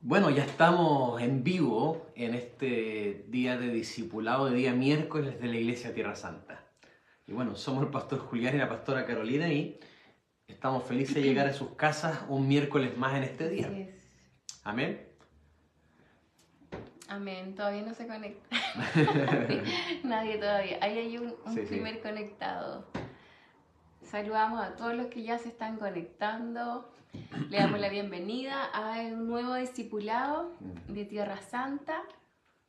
Bueno, ya estamos en vivo en este día de discipulado, de día miércoles de la Iglesia Tierra Santa. Y bueno, somos el pastor Julián y la pastora Carolina y estamos felices de llegar a sus casas un miércoles más en este día. Así es. Amén. Amén. Todavía no se conecta. Nadie todavía. Ahí hay un Sí. primer conectado. Saludamos a todos los que ya se están conectando. Le damos la bienvenida a un nuevo discipulado de Tierra Santa,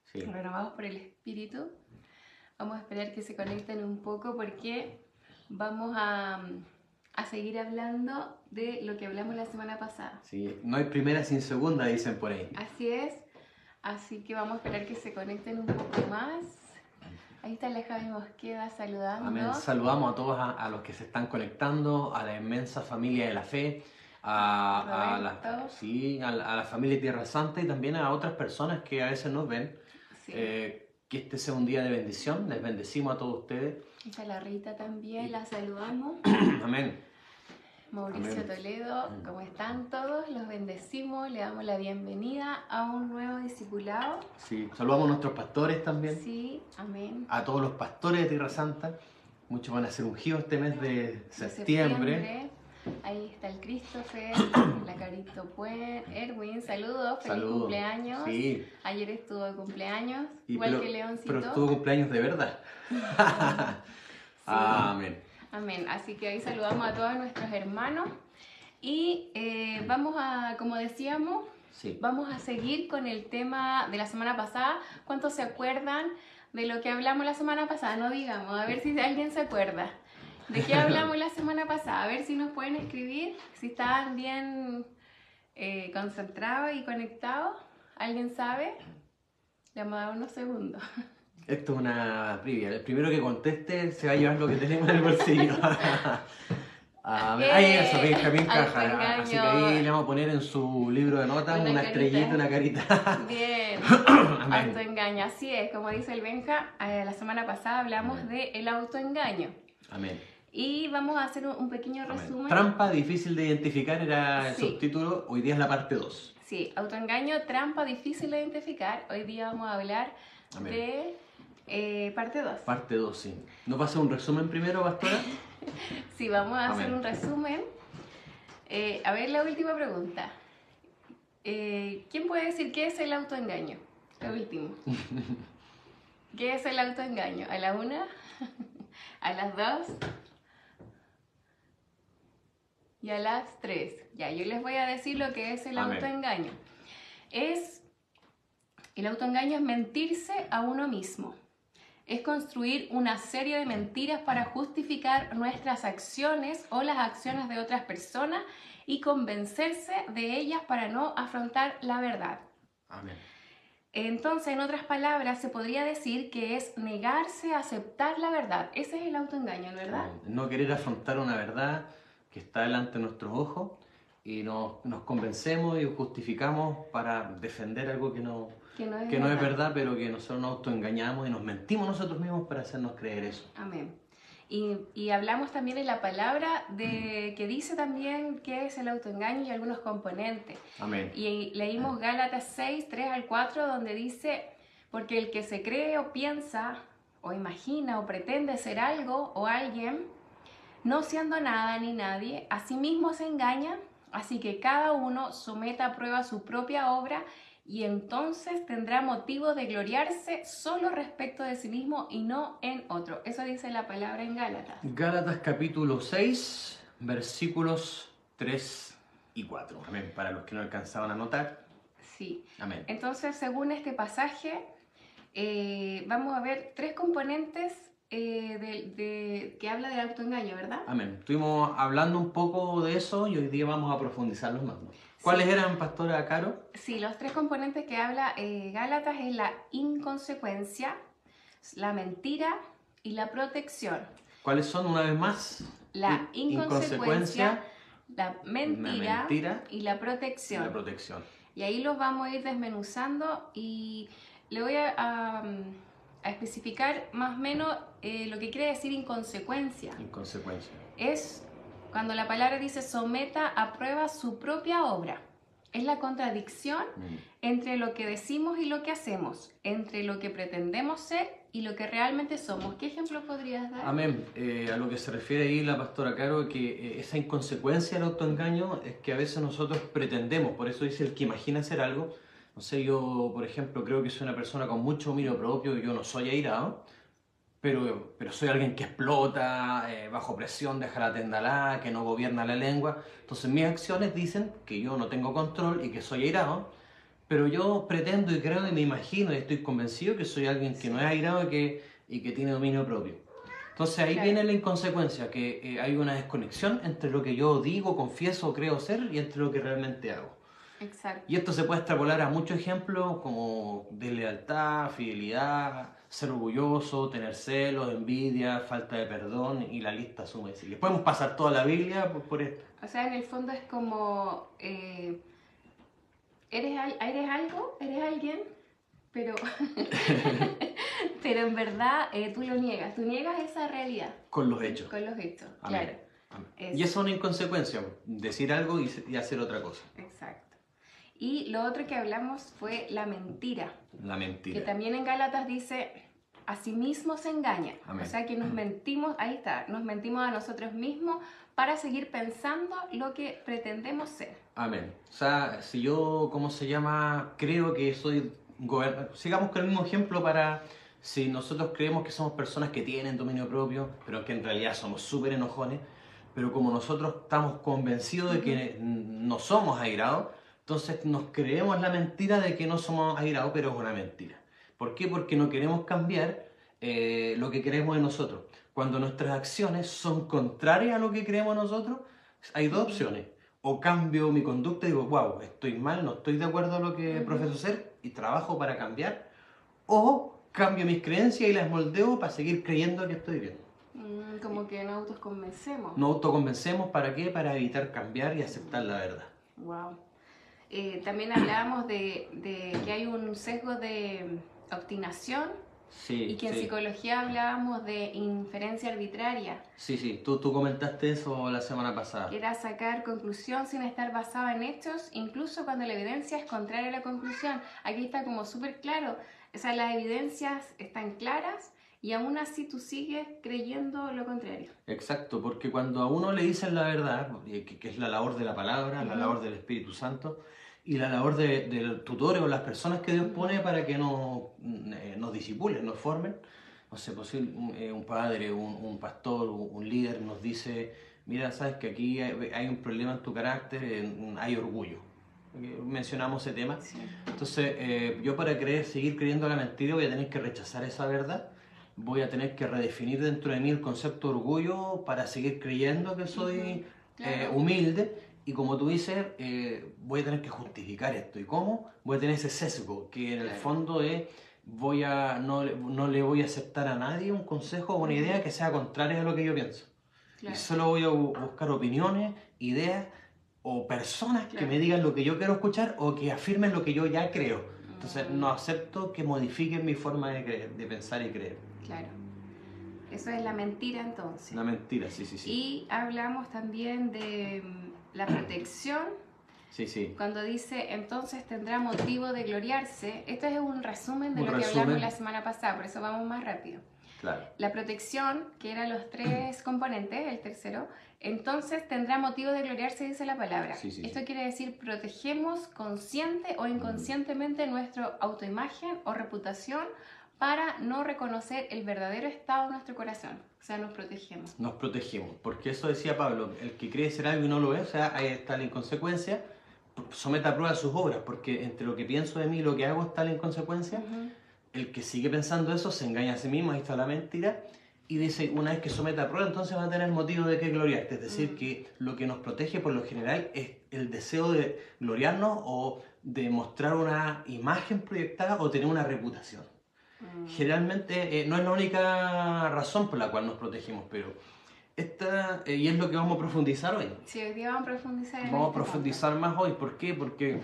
Sí. renovados por el Espíritu. Vamos a esperar que se conecten un poco porque vamos a seguir hablando de lo que hablamos la semana pasada. Sí, no hay primera sin segunda, dicen por ahí. Así es. Así que vamos a esperar que se conecten un poco más. Ahí está la Javi Mosqueda saludando. Amén. Saludamos a todos a los que se están conectando, a la inmensa familia de la fe, a la familia Tierra Santa y también a otras personas que a veces nos ven. Sí. Que este sea un día de bendición. Les bendecimos a todos ustedes. Ahí está la Rita también, la saludamos. Amén. Mauricio Amén. Toledo, ¿cómo están todos? Los bendecimos, le damos la bienvenida a un nuevo discipulado. Sí, saludamos a nuestros pastores también. Sí, amén. A todos los pastores de Tierra Santa. Muchos van a ser ungidos este mes de septiembre. Ahí está el Christopher, la Carito Erwin, saludos, feliz Saludos. cumpleaños. Sí. Ayer estuvo de cumpleaños, igual que Leoncito. Pero estuvo cumpleaños de verdad. Sí. Amén. Amén. Así que ahí saludamos a todos nuestros hermanos y vamos a, como decíamos, Sí. vamos a seguir con el tema de la semana pasada. ¿Cuántos se acuerdan de lo que hablamos la semana pasada? No digamos, a ver si alguien se acuerda. ¿De qué hablamos la semana pasada? A ver si nos pueden escribir, si estaban bien concentrados y conectados. ¿Alguien sabe? Le vamos a dar unos segundos. Esto es una trivia. El primero que conteste se va a llevar lo que tenemos en el bolsillo. Ahí eso, Benjamín Caja. Así que ahí le vamos a poner en su libro de notas una estrellita, una carita. Bien. Autoengaño. Así es, como dice el Benja, la semana pasada hablamos del autoengaño. Amén. Y vamos a hacer un pequeño resumen. Trampa difícil de identificar era el Sí. subtítulo. Hoy día es la parte 2. Sí, autoengaño, trampa difícil de identificar. Hoy día vamos a hablar Amén. de parte 2. Parte 2, sí. ¿Nos va a hacer un resumen primero, pastora? Sí, vamos a hacer Amén. un resumen. A ver, la última pregunta. ¿Quién puede decir qué es el autoengaño? Lo último. ¿Qué es el autoengaño? ¿A la 1? ¿A las 2? Y a las 3. Ya, yo les voy a decir lo que es el Amén. autoengaño. El autoengaño es mentirse a uno mismo. Es construir una serie de mentiras para justificar nuestras acciones o las acciones de otras personas y convencerse de ellas para no afrontar la verdad. Amén. Entonces, en otras palabras, se podría decir que es negarse a aceptar la verdad. Ese es el autoengaño, ¿verdad? No querer afrontar una verdad que está delante de nuestros ojos y nos convencemos y justificamos para defender algo que no es verdad, pero que nosotros nos autoengañamos y nos mentimos nosotros mismos para hacernos creer eso. Amén. Y hablamos también en la palabra que dice también qué es el autoengaño y algunos componentes. Amén. Y leímos Gálatas 6, 3 al 4, donde dice, porque el que se cree o piensa o imagina o pretende ser algo o alguien, no siendo nada ni nadie, a sí mismo se engaña, así que cada uno someta a prueba su propia obra y entonces tendrá motivo de gloriarse solo respecto de sí mismo y no en otro. Eso dice la palabra en Gálatas. Gálatas capítulo 6, versículos 3 y 4. Amén. Para los que no alcanzaban a notar. Sí. Amén. Entonces, según este pasaje, vamos a ver 3 componentes que habla del autoengaño, ¿verdad? Amén. Estuvimos hablando un poco de eso y hoy día vamos a profundizarlos más. ¿Cuáles eran, pastora Caro? Sí, los 3 componentes que habla Gálatas es la inconsecuencia, la mentira y la protección. ¿Cuáles son una vez más? La inconsecuencia, la mentira y la protección. La protección. Y ahí los vamos a ir desmenuzando y le voy a especificar más o menos lo que quiere decir inconsecuencia. Inconsecuencia. Es cuando la palabra dice someta a prueba su propia obra. Es la contradicción entre lo que decimos y lo que hacemos, entre lo que pretendemos ser y lo que realmente somos. ¿Qué ejemplo podrías dar? Amén. A lo que se refiere ahí la pastora Caro, que esa inconsecuencia del autoengaño es que a veces nosotros pretendemos, por eso dice el que imagina hacer algo. No sé, yo, por ejemplo, creo que soy una persona con mucho dominio propio, yo no soy airado, pero soy alguien que explota, bajo presión, deja la tendalá, que no gobierna la lengua. Entonces mis acciones dicen que yo no tengo control y que soy airado, pero yo pretendo y creo y me imagino y estoy convencido que soy alguien que no es airado y que tiene dominio propio. Entonces ahí Claro. viene la inconsecuencia, que hay una desconexión entre lo que yo digo, confieso, creo ser y entre lo que realmente hago. Exacto. Y esto se puede extrapolar a muchos ejemplos como deslealtad, fidelidad, ser orgulloso, tener celos, envidia, falta de perdón y la lista suma y sigue. Podemos pasar toda la Biblia por esto. O sea, en el fondo es como, eres algo, eres alguien, pero, pero en verdad tú lo niegas, tú niegas esa realidad. Con los hechos. Con los hechos, Amén. claro. Amén. Eso. Y eso es una inconsecuencia, decir algo y hacer otra cosa. Exacto. Y lo otro que hablamos fue la mentira. La mentira. Que también en Gálatas dice, asimismo se engañan. Amén. O sea que nos mentimos, ahí está, nos mentimos a nosotros mismos para seguir pensando lo que pretendemos ser. Amén. O sea, si yo, creo que soy sigamos con el mismo ejemplo para si nosotros creemos que somos personas que tienen dominio propio, pero que en realidad somos súper enojones, pero como nosotros estamos convencidos de que no somos airados, entonces nos creemos la mentira de que no somos airados, pero es una mentira. ¿Por qué? Porque no queremos cambiar lo que creemos de nosotros. Cuando nuestras acciones son contrarias a lo que creemos nosotros, hay dos opciones. O cambio mi conducta y digo, wow, estoy mal, no estoy de acuerdo a lo que profeso ser y trabajo para cambiar. O cambio mis creencias y las moldeo para seguir creyendo que estoy bien. Como que nos autoconvencemos. Nos autoconvencemos, ¿para qué? Para evitar cambiar y aceptar la verdad. Wow. También hablábamos de que hay un sesgo de obstinación. Sí, y que en sí. psicología hablábamos de inferencia arbitraria. Sí, tú comentaste eso la semana pasada. Que era sacar conclusión sin estar basada en hechos, incluso cuando la evidencia es contraria a la conclusión. Aquí está como súper claro, o sea, las evidencias están claras y aún así tú sigues creyendo lo contrario. Exacto, porque cuando a uno le dicen la verdad, que es la labor de la palabra, la labor del Espíritu Santo, y la labor del tutor o las personas que Dios pone para que nos disipulen, nos formen. No sé, pues un padre, un pastor, un líder nos dice, mira, sabes que aquí hay un problema en tu carácter, hay orgullo. Mencionamos ese tema. Sí. Entonces, yo para seguir creyendo la mentira voy a tener que rechazar esa verdad, voy a tener que redefinir dentro de mí el concepto de orgullo para seguir creyendo que soy Claro. humilde. Y como tú dices, voy a tener que justificar esto. ¿Y cómo? Voy a tener ese sesgo, que en el fondo es, no le voy a aceptar a nadie un consejo o una idea que sea contraria a lo que yo pienso. Claro. Y solo voy a buscar opiniones, ideas o personas que me digan lo que yo quiero escuchar o que afirmen lo que yo ya creo. Entonces no acepto que modifiquen mi forma de creer, de pensar y creer. Claro. Eso es la mentira entonces. Una mentira, sí. Y hablamos también de la protección. Sí. Cuando dice, entonces tendrá motivo de gloriarse. Esto es un resumen de lo que hablamos la semana pasada, por eso vamos más rápido. Claro. La protección, que eran los tres componentes, el tercero, entonces tendrá motivo de gloriarse, dice la palabra. Sí. Esto quiere decir, protegemos consciente o inconscientemente nuestra autoimagen o reputación para no reconocer el verdadero estado de nuestro corazón. O sea, nos protegemos. Nos protegemos, porque eso decía Pablo, el que cree ser algo y no lo es, o sea, ahí está la inconsecuencia, someta a prueba sus obras, porque entre lo que pienso de mí y lo que hago está la inconsecuencia. El que sigue pensando eso se engaña a sí mismo, ahí está la mentira, y dice, una vez que someta a prueba, entonces va a tener motivo de que gloriarte. Es decir, que lo que nos protege por lo general es el deseo de gloriarnos o de mostrar una imagen proyectada o tener una reputación. Generalmente no es la única razón por la cual nos protegemos, pero esta, y es lo que vamos a profundizar hoy. Sí, hoy día vamos a profundizar en Vamos a profundizar más hoy. ¿Por qué? Porque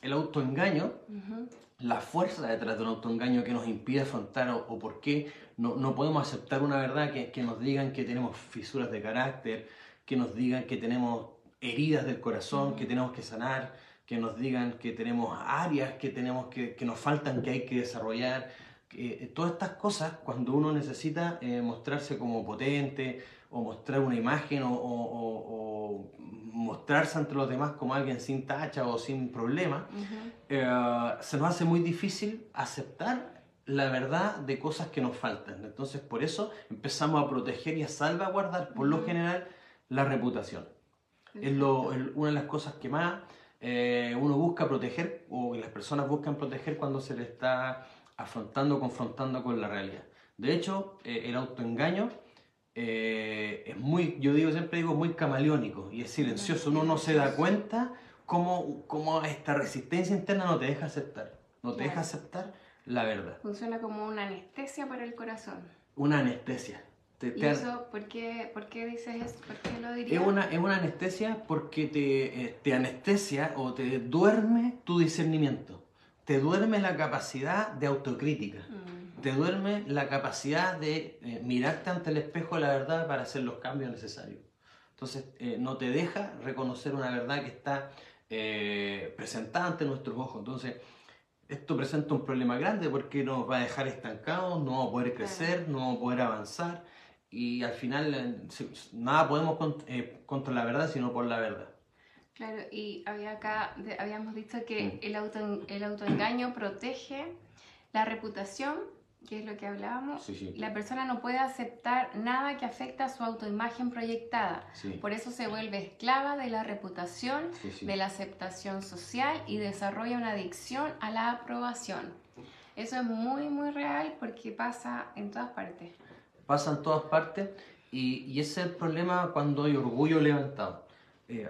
el autoengaño, la fuerza detrás de un autoengaño que nos impide afrontar o por qué no podemos aceptar una verdad, que nos digan que tenemos fisuras de carácter, que nos digan que tenemos heridas del corazón, que tenemos que sanar, que nos digan que tenemos áreas que nos faltan, que hay que desarrollar. Todas estas cosas, cuando uno necesita mostrarse como potente, o mostrar una imagen, o mostrarse ante los demás como alguien sin tacha o sin problema, se nos hace muy difícil aceptar la verdad de cosas que nos faltan. Entonces, por eso empezamos a proteger y a salvaguardar, por lo general, la reputación. Es una de las cosas que más uno busca proteger, o las personas buscan proteger cuando se le está confrontando con la realidad. De hecho, el autoengaño siempre digo, muy camaleónico y es silencioso. Uno no se da cuenta cómo esta resistencia interna no te deja aceptar, te deja aceptar la verdad. Funciona como una anestesia para el corazón. Una anestesia. ¿Y eso por qué dices eso? ¿Por qué lo dirías? Es una anestesia porque te anestesia o te duerme tu discernimiento. Te duerme la capacidad de autocrítica. Te duerme la capacidad de mirarte ante el espejo de la verdad para hacer los cambios necesarios. Entonces, no te deja reconocer una verdad que está presentada ante nuestros ojos. Entonces, esto presenta un problema grande porque nos va a dejar estancados, no vamos a poder crecer, no vamos a poder avanzar y al final nada podemos contra la verdad sino por la verdad. Claro, y habíamos dicho que el autoengaño protege la reputación, que es lo que hablábamos. Sí. La persona no puede aceptar nada que afecte a su autoimagen proyectada. Sí. Por eso se vuelve esclava de la reputación, de la aceptación social y desarrolla una adicción a la aprobación. Eso es muy, muy real porque pasa en todas partes. Pasa en todas partes y ese es el problema cuando hay orgullo levantado.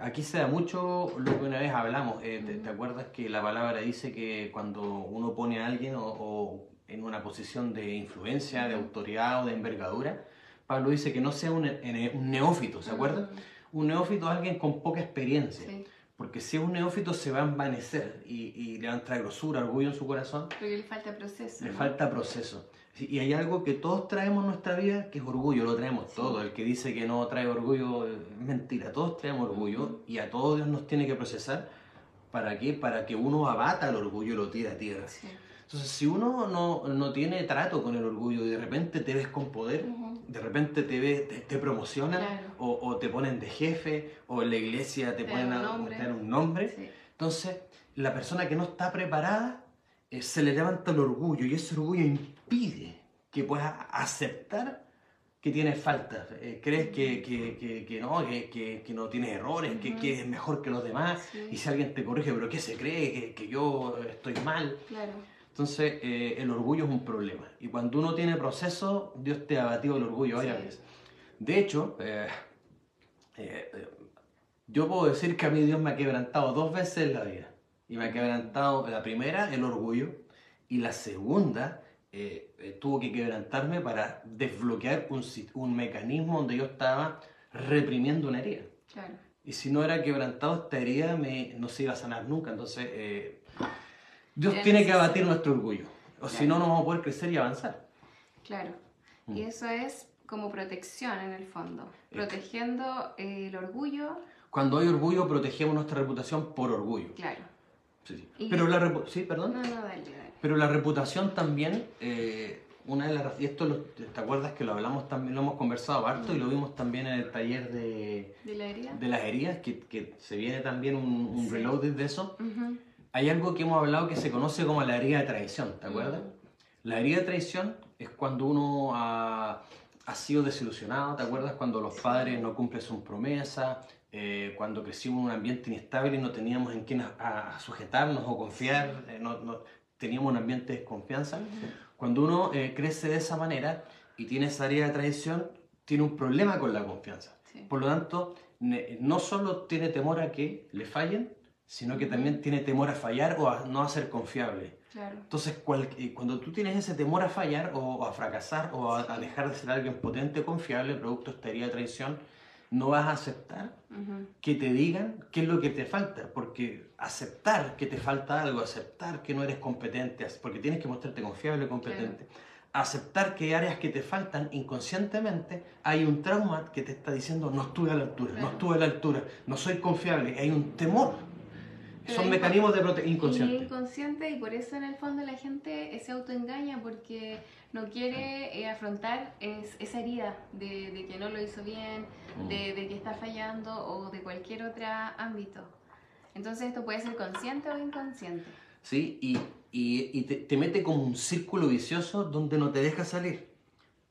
Aquí se da mucho lo que una vez hablamos. ¿Te acuerdas que la palabra dice que cuando uno pone a alguien o en una posición de influencia, de autoridad o de envergadura, Pablo dice que no sea un neófito, ¿se acuerdan? Un neófito es alguien con poca experiencia. Sí. Porque si es un neófito se va a envanecer y le va a entrar grosura, orgullo en su corazón. Porque le falta proceso. Le falta proceso. Y hay algo que todos traemos en nuestra vida que es orgullo, lo traemos todo. El que dice que no trae orgullo es mentira, todos traemos orgullo y a todos Dios nos tiene que procesar. ¿Para qué? Para que uno abata el orgullo y lo tire a tierra. Sí. Entonces, si uno no tiene trato con el orgullo y de repente te ves con poder, de repente te promocionan, claro, o te ponen de jefe, o en la iglesia te ponen a tener un nombre, sí, entonces la persona que no está preparada se le levanta el orgullo y ese orgullo impide que pueda aceptar que tienes faltas, crees que no tienes errores, que es mejor que los demás, sí, y si alguien te corrige, pero ¿qué se cree? Que yo estoy mal. Claro. Entonces, el orgullo es un problema. Y cuando uno tiene proceso, Dios te ha batido el orgullo varias veces. De hecho, yo puedo decir que a mí Dios me ha quebrantado 2 veces en la vida. Y me ha quebrantado, la primera, el orgullo. Y la segunda, tuvo que quebrantarme para desbloquear un mecanismo donde yo estaba reprimiendo una herida. Claro. Y si no era quebrantado, esta herida no se iba a sanar nunca. Entonces, Dios tiene que abatir nuestro orgullo, o si no, no vamos a poder crecer y avanzar. Claro, y eso es como protección en el fondo, protegiendo el orgullo. Cuando hay orgullo, protegemos nuestra reputación por orgullo. Claro. Sí. Pero sí, perdón. No, dale. Pero la reputación también, una de las... Y esto, ¿te acuerdas que lo hablamos también, lo hemos conversado harto y lo vimos también en el taller de las heridas, que se viene también un reloaded de eso? Hay algo que hemos hablado que se conoce como la herida de traición, ¿te acuerdas? La herida de traición es cuando uno ha sido desilusionado, ¿te acuerdas? Cuando los padres no cumplen sus promesas, cuando crecimos en un ambiente inestable y no teníamos en quién a sujetarnos o confiar, no teníamos un ambiente de desconfianza. Cuando uno crece de esa manera y tiene esa herida de traición, tiene un problema con la confianza. Sí. Por lo tanto, no solo tiene temor a que le fallen, sino que también tiene temor a fallar o a no a ser confiable. Claro. Entonces, cuando tú tienes ese temor a fallar o a fracasar o a dejar de ser alguien potente o confiable, producto de esta herida de traición, no vas a aceptar que te digan qué es lo que te falta, porque aceptar que te falta algo, aceptar que no eres competente, porque tienes que mostrarte confiable y competente, claro, aceptar que hay áreas que te faltan inconscientemente, hay un trauma que te está diciendo no estuve a la altura, claro, no estuve a la altura, no soy confiable, hay un temor. Pero Son es mecanismos de Y inconsciente. inconsciente, y por eso en el fondo la gente se autoengaña porque no quiere afrontar esa herida de que no lo hizo bien, de que está fallando o de cualquier otro ámbito. Entonces esto puede ser consciente o inconsciente. ¿Sí? Y te mete como un círculo vicioso donde no te deja salir.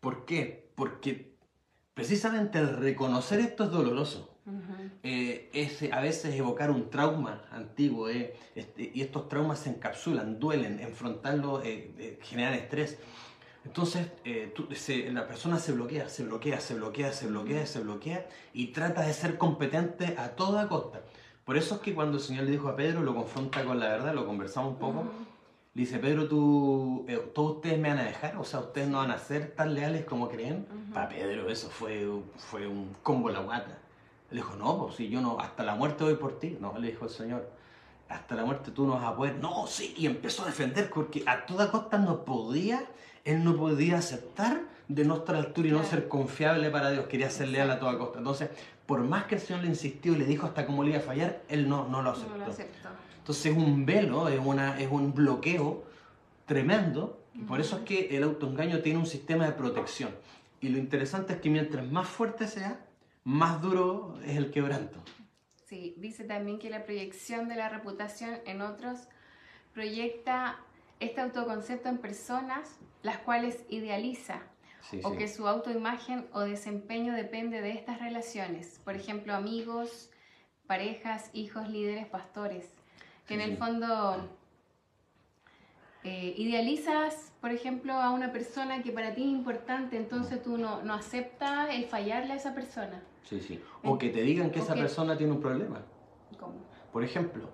¿Por qué? Porque precisamente el reconocer esto es doloroso. Es a veces evocar un trauma antiguo, y estos traumas se encapsulan, duelen, enfrentarlos generan estrés. Entonces la persona se bloquea, se bloquea, se bloquea, se bloquea, se bloquea y trata de ser competente a toda costa. Por eso es que cuando el Señor le dijo a Pedro, lo confronta con la verdad, lo conversamos un poco, le dice, Pedro, todos ustedes me van a dejar, o sea, ustedes no van a ser tan leales como creen. Para Pedro eso fue un combo en la guata. Le dijo, no, pues si yo no, hasta la muerte voy por ti. No, le dijo el Señor, hasta la muerte tú no vas a poder. No, sí, y empezó a defender porque a toda costa él no podía aceptar de no estar a la altura y no ser confiable para Dios, quería ser leal a toda costa. Entonces, por más que el Señor le insistió y le dijo hasta cómo le iba a fallar, él no lo aceptó. No lo aceptó. Entonces es un velo, es un bloqueo tremendo, y por eso es que el autoengaño tiene un sistema de protección. Y lo interesante es que mientras más fuerte sea, más duro es el quebranto. Sí, dice también que la proyección de la reputación en otros proyecta este autoconcepto en personas, las cuales idealiza, o que su autoimagen o desempeño depende de estas relaciones. Por ejemplo, amigos, parejas, hijos, líderes, pastores. Que en el fondo idealizas, por ejemplo, a una persona que para ti es importante, entonces tú no aceptas el fallarle a esa persona. Sí. O que te digan que esa persona tiene un problema. ¿Cómo? Por ejemplo,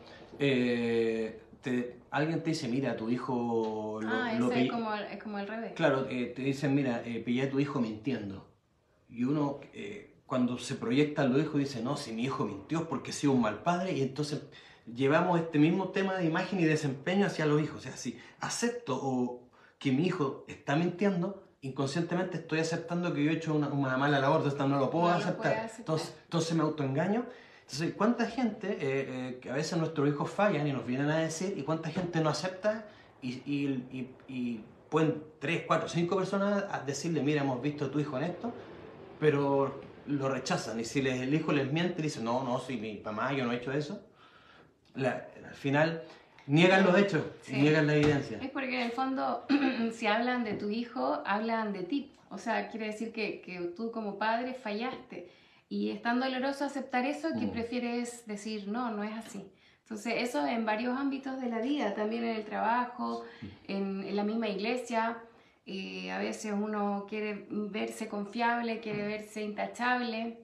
alguien te dice, mira, tu hijo... Es como al revés. Claro, te dicen, mira, pillé a tu hijo mintiendo. Y uno, cuando se proyecta a los hijos, dice, no, si mi hijo mintió es porque he sido un mal padre, y entonces llevamos este mismo tema de imagen y desempeño hacia los hijos. O sea, si acepto que mi hijo está mintiendo, inconscientemente estoy aceptando que yo he hecho una mala labor, entonces no lo puedo aceptar. Entonces me autoengaño. Entonces, ¿cuánta gente, que a veces nuestros hijos fallan y nos vienen a decir, y cuánta gente no acepta y pueden 3, 4, 5 personas a decirle, mira, hemos visto a tu hijo en esto, pero lo rechazan? Y si el hijo les miente, dicen, no, si mi mamá, yo no he hecho eso. Al final niegan los hechos, niegan la evidencia. Es porque en el fondo, si hablan de tu hijo, hablan de ti. O sea, quiere decir que tú como padre fallaste. Y es tan doloroso aceptar eso que prefieres decir, no es así. Entonces, eso en varios ámbitos de la vida, también en el trabajo, en la misma iglesia. A veces uno quiere verse confiable, quiere verse intachable,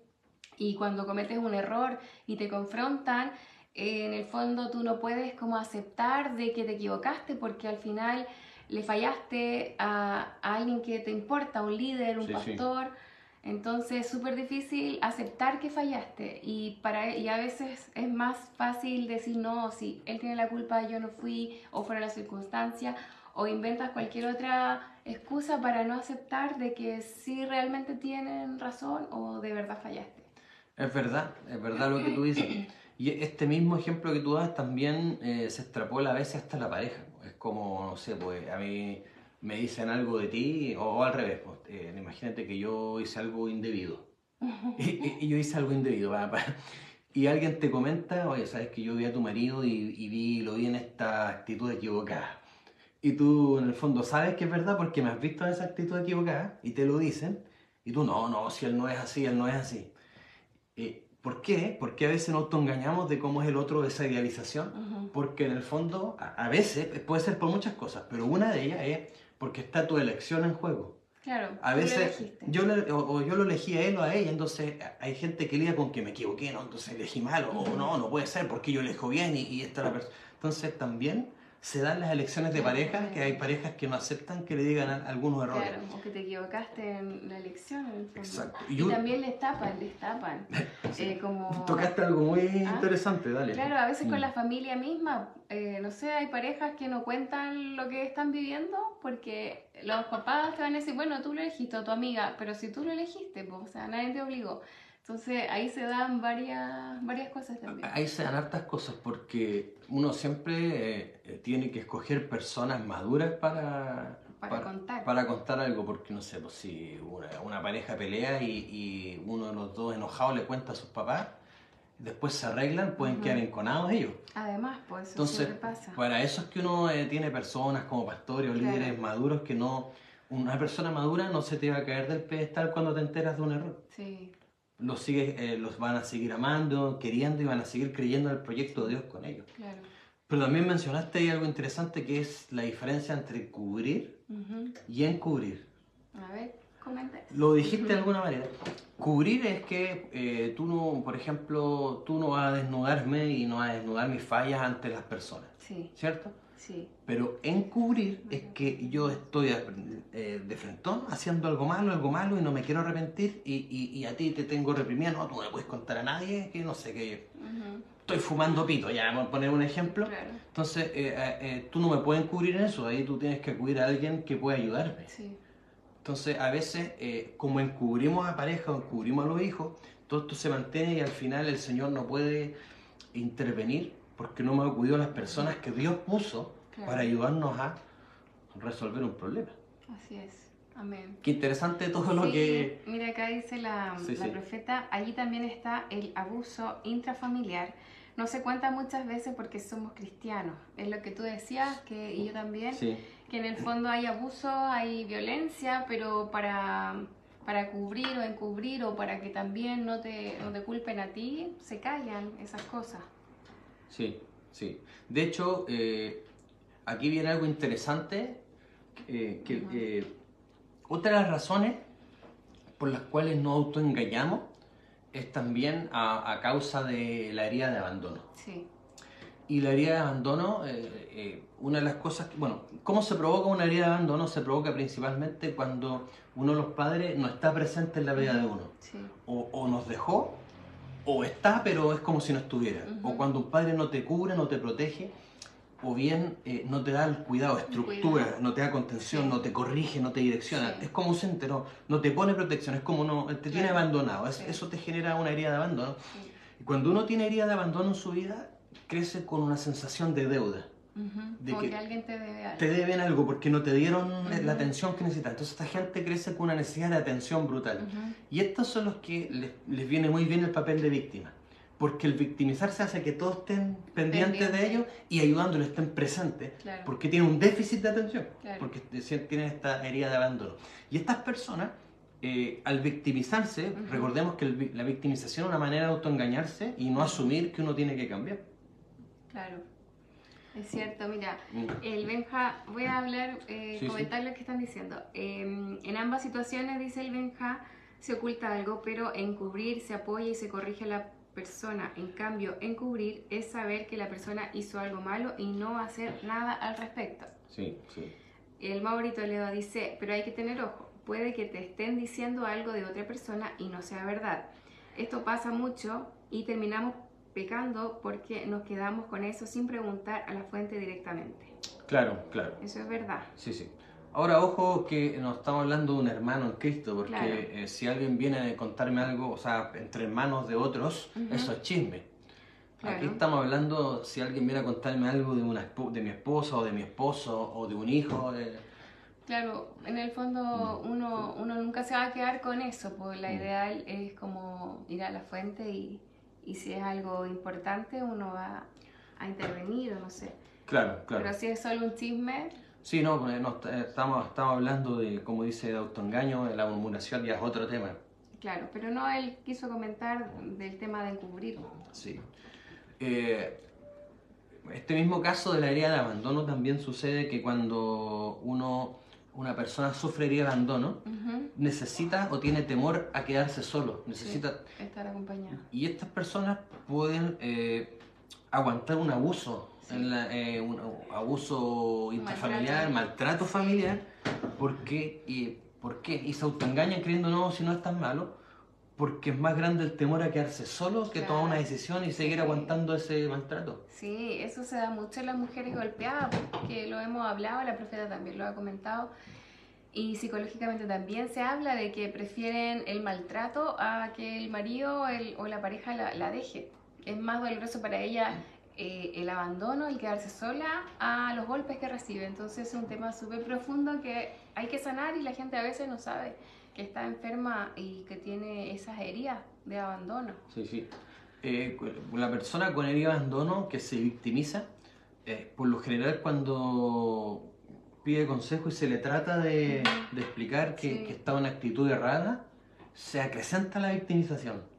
y cuando cometes un error y te confrontan, en el fondo tú no puedes como aceptar de que te equivocaste, porque al final le fallaste a alguien que te importa, un líder, un pastor. Entonces es súper difícil aceptar que fallaste, y a veces es más fácil decir, no, si él tiene la culpa, yo no fui, o fueron las circunstancias, o inventas cualquier otra excusa para no aceptar de que sí realmente tienen razón o de verdad fallaste. Es verdad lo que tú dices. Y este mismo ejemplo que tú das también se extrapola a veces hasta la pareja. Es como, no sé, pues a mí me dicen algo de ti, o al revés. Pues, imagínate que yo hice algo indebido. y yo hice algo indebido, y alguien te comenta, oye, sabes que yo vi a tu marido y lo vi en esta actitud equivocada. Y tú en el fondo sabes que es verdad porque me has visto en esa actitud equivocada y te lo dicen. Y tú, no, si él no es así, él no es así. ¿Por qué? Porque a veces nos autoengañamos de cómo es el otro, de esa idealización. Porque en el fondo, a veces, puede ser por muchas cosas, pero una de ellas es porque está tu elección en juego. Claro, a veces yo lo elegí a él o a ella, entonces hay gente que lidia con que me equivoqué, ¿no? Entonces elegí mal, o no puede ser porque yo elijo bien y esta es la persona. Entonces también se dan las elecciones de parejas, que hay parejas que no aceptan que le digan algunos errores. Claro, o que te equivocaste en la elección, en el fondo. Exacto. Y también les tapan. Como... Tocaste algo muy interesante, dale. Claro, a veces con la familia misma, no sé, hay parejas que no cuentan lo que están viviendo porque los papás te van a decir, bueno, tú lo elegiste, o tu amiga, pero si tú lo elegiste, pues, o sea, nadie te obligó. Entonces ahí se dan varias cosas también. Ahí se dan hartas cosas porque uno siempre tiene que escoger personas maduras para contar algo, porque no sé, pues si una pareja pelea y uno de los dos enojados le cuenta a sus papás, después se arreglan, pueden quedar enconados ellos. Además, pues eso Entonces, siempre pasa. para eso es que uno tiene personas como pastores o líderes maduros que no... Una persona madura no se te va a caer del pedestal cuando te enteras de un error. Sí. Los van a seguir amando, queriendo y van a seguir creyendo en el proyecto de Dios con ellos. Claro. Pero también mencionaste ahí algo interesante que es la diferencia entre cubrir y encubrir. A ver, comenta eso. Lo dijiste de alguna manera. Cubrir es que tú no, por ejemplo, tú no vas a desnudarme y no vas a desnudar mis fallas ante las personas. Sí. ¿Cierto? Sí. Pero encubrir es que yo estoy de frentón haciendo algo malo y no me quiero arrepentir y a ti te tengo reprimida, no, tú no le puedes contar a nadie, que no sé, que estoy fumando pito, ya, por poner un ejemplo. Claro. Entonces, tú no me puedes encubrir en eso, ahí tú tienes que acudir a alguien que pueda ayudarme. Sí. Entonces, a veces, como encubrimos a pareja o encubrimos a los hijos, todo esto se mantiene y al final el Señor no puede intervenir porque no me ha acudido a las personas que Dios puso para ayudarnos a resolver un problema. Así es. Amén. Qué interesante todo lo que... Mira, acá dice la profeta, allí también está el abuso intrafamiliar. No se cuenta muchas veces porque somos cristianos. Es lo que tú decías, y yo también, que en el fondo hay abuso, hay violencia, pero para cubrir o encubrir o para que también no te culpen a ti, se callan esas cosas. Sí, sí. De hecho, aquí viene algo interesante, otra de las razones por las cuales nos autoengañamos es también a causa de la herida de abandono. Sí. Y la herida de abandono, una de las cosas, ¿cómo se provoca una herida de abandono? Se provoca principalmente cuando uno de los padres no está presente en la vida de uno. Sí. O nos dejó, o está, pero es como si no estuviera. O cuando un padre no te cubre, no te protege, o bien no te da el cuidado, estructura, no te da contención, no te corrige, no te direcciona. Es como ausente, no te pone protección, es como te tiene abandonado. Eso te genera una herida de abandono. Y cuando uno tiene herida de abandono en su vida, crece con una sensación de deuda. De como que alguien te debe algo. Te deben algo porque no te dieron la atención que necesitas. Entonces esta gente crece con una necesidad de atención brutal. Y estos son los que les viene muy bien el papel de víctima. Porque el victimizarse hace que todos estén pendientes de ellos y ayudándoles, estén presentes. Claro. Porque tienen un déficit de atención. Claro. Porque tienen esta herida de abandono. Y estas personas, al victimizarse, recordemos que la victimización es una manera de autoengañarse y no asumir que uno tiene que cambiar. Claro. Es cierto, mira, el Benja, voy a hablar, comentar lo que están diciendo. En ambas situaciones, dice el Benja, se oculta algo, pero encubrir se apoya y se corrige a la persona. En cambio, encubrir es saber que la persona hizo algo malo y no hacer nada al respecto. Sí, sí. El Mauri Toledo dice, pero hay que tener ojo, puede que te estén diciendo algo de otra persona y no sea verdad. Esto pasa mucho y terminamos pecando porque nos quedamos con eso sin preguntar a la fuente directamente. Claro, claro. Eso es verdad. Sí, sí. Ahora, ojo que nos estamos hablando de un hermano en Cristo, porque claro. Si alguien viene a contarme algo, o sea, entre hermanos de otros, eso es chisme. Claro. Aquí estamos hablando, si alguien viene a contarme algo de mi esposa o de mi esposo o de un hijo. Claro, en el fondo uno nunca se va a quedar con eso, pues la ideal es como ir a la fuente y si es algo importante uno va a intervenir o no sé. Claro, claro. Pero si es solo un chisme... Sí, no estamos hablando de, como dice, de autoengaño, de la murmuración, ya es otro tema. Claro, pero no, él quiso comentar del tema de encubrir. Sí. Este mismo caso de la herida de abandono también sucede que cuando una persona sufre herida de abandono, necesita o tiene temor a quedarse solo, necesita estar acompañado. Y estas personas pueden aguantar un abuso, un abuso intrafamiliar, maltrato familiar, ¿por qué? Y se autoengañan creyendo no, si no es tan malo, porque es más grande el temor a quedarse solo que tomar una decisión y seguir aguantando ese maltrato. Sí, eso se da mucho en las mujeres golpeadas, porque lo hemos hablado, la profeta también lo ha comentado, Y psicológicamente también se habla de que prefieren el maltrato a que el marido o la pareja la deje. Es más doloroso para ella el abandono, el quedarse sola, a los golpes que recibe. Entonces es un tema súper profundo que hay que sanar y la gente a veces no sabe que está enferma y que tiene esas heridas de abandono. Sí, sí. La persona con herida de abandono que se victimiza, por lo general cuando pide consejo y se le trata de explicar que está en una actitud errada, se acrecenta la victimización.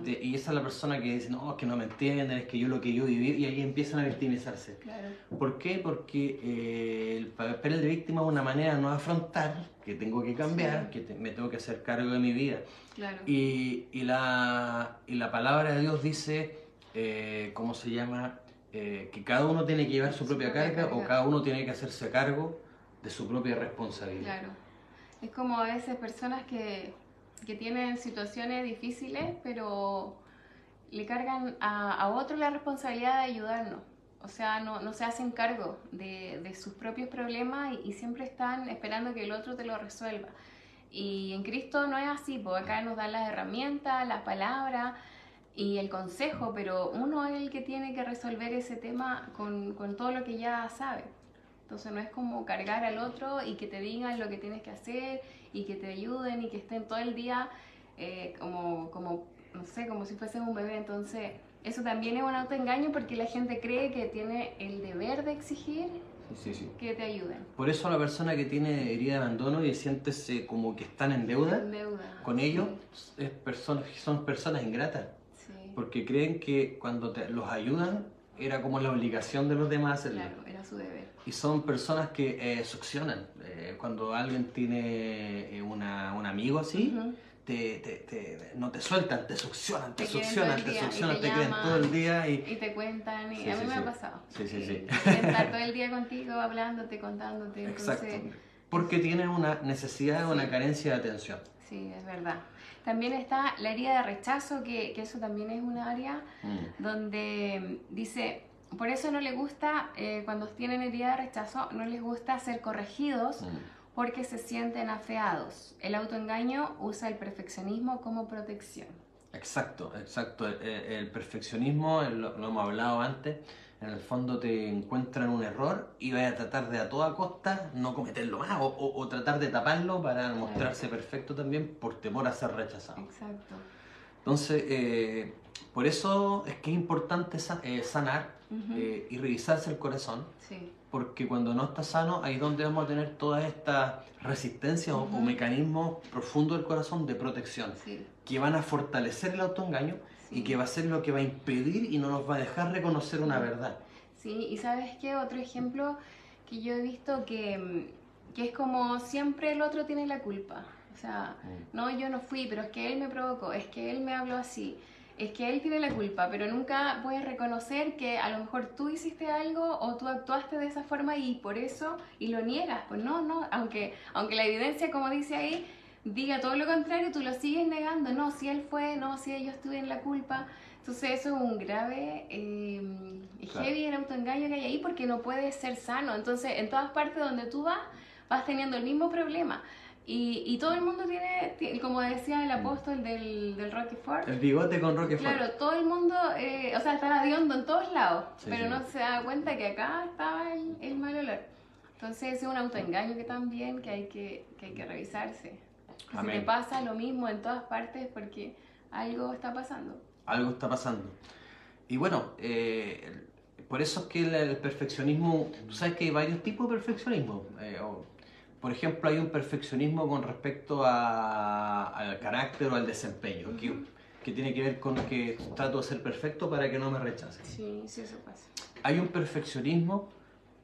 Y esa es la persona que dice, no, es que no me entienden, es que yo lo que yo viví, y ahí empiezan a victimizarse. Claro. ¿Por qué? Porque el papel de víctima es una manera de no afrontar, que tengo que cambiar, que me tengo que hacer cargo de mi vida. Claro. Y la palabra de Dios dice, ¿cómo se llama? Que cada uno tiene que llevar su propia carga o cada uno tiene que hacerse cargo de su propia responsabilidad. Claro. Es como a veces personas que tienen situaciones difíciles, pero le cargan a otro la responsabilidad de ayudarnos. O sea, no se hacen cargo de sus propios problemas y siempre están esperando que el otro te lo resuelva. Y en Cristo no es así, porque acá nos dan las herramientas, las palabras y el consejo, pero uno es el que tiene que resolver ese tema con todo lo que ya sabe. Entonces no es como cargar al otro y que te digan lo que tienes que hacer y que te ayuden y que estén todo el día como no sé, como si fuesen un bebé. Entonces eso también es un autoengaño porque la gente cree que tiene el deber de exigir que te ayuden. Por eso la persona que tiene herida de abandono y siéntese como que están en deuda con ellos, son personas ingratas. Sí. Porque creen que cuando los ayudan era como la obligación de los demás hacerlo. Claro, era su deber. Y son personas que succionan. Cuando alguien tiene un amigo así, no te sueltan, te succionan, te creen todo el día. Y te cuentan, y a mí me ha pasado. Sí. Estar todo el día contigo, hablándote, contándote. Exacto. Entonces, porque tienen una necesidad, una carencia de atención. Sí, es verdad. También está la herida de rechazo, que eso también es un área donde dice, por eso no les gusta, cuando tienen herida de rechazo, no les gusta ser corregidos porque se sienten afeados. El autoengaño usa el perfeccionismo como protección. Exacto. El perfeccionismo, lo hemos hablado antes, en el fondo te encuentran un error y vas a tratar de a toda costa no cometerlo más o tratar de taparlo para mostrarse perfecto también por temor a ser rechazado. Exacto. Entonces, por eso es que es importante sanar y revisarse el corazón, porque cuando no está sano, ahí es donde vamos a tener todas estas resistencias o mecanismos profundos del corazón de protección, que van a fortalecer el autoengaño y que va a ser lo que va a impedir y no nos va a dejar reconocer una verdad. Sí, y ¿sabes qué? Otro ejemplo que yo he visto que es como siempre el otro tiene la culpa. O sea, no, yo no fui, pero es que él me provocó, es que él me habló así, es que él tiene la culpa, pero nunca puedes reconocer que a lo mejor tú hiciste algo o tú actuaste de esa forma y por eso, y lo niegas. Pues no, aunque la evidencia, como dice ahí, diga todo lo contrario, tú lo sigues negando. No, si él fue, no, si yo estuve en la culpa. Entonces eso es un grave, heavy el autoengaño que hay ahí porque no puede ser sano. Entonces en todas partes donde tú vas teniendo el mismo problema. Y todo el mundo tiene, como decía el apóstol del Roquefort, el bigote con Roquefort. Claro, todo el mundo, o sea, estaba hediondo en todos lados, pero no se da cuenta que acá estaba el mal olor. Entonces es un autoengaño que también que hay que revisarse. Si te pasa lo mismo en todas partes porque algo está pasando. Algo está pasando. Y bueno, por eso es que el perfeccionismo, tú sabes que hay varios tipos de perfeccionismo. Por ejemplo, hay un perfeccionismo con respecto al carácter o al desempeño, que tiene que ver con que trato de ser perfecto para que no me rechacen. Sí, eso pasa. Hay un perfeccionismo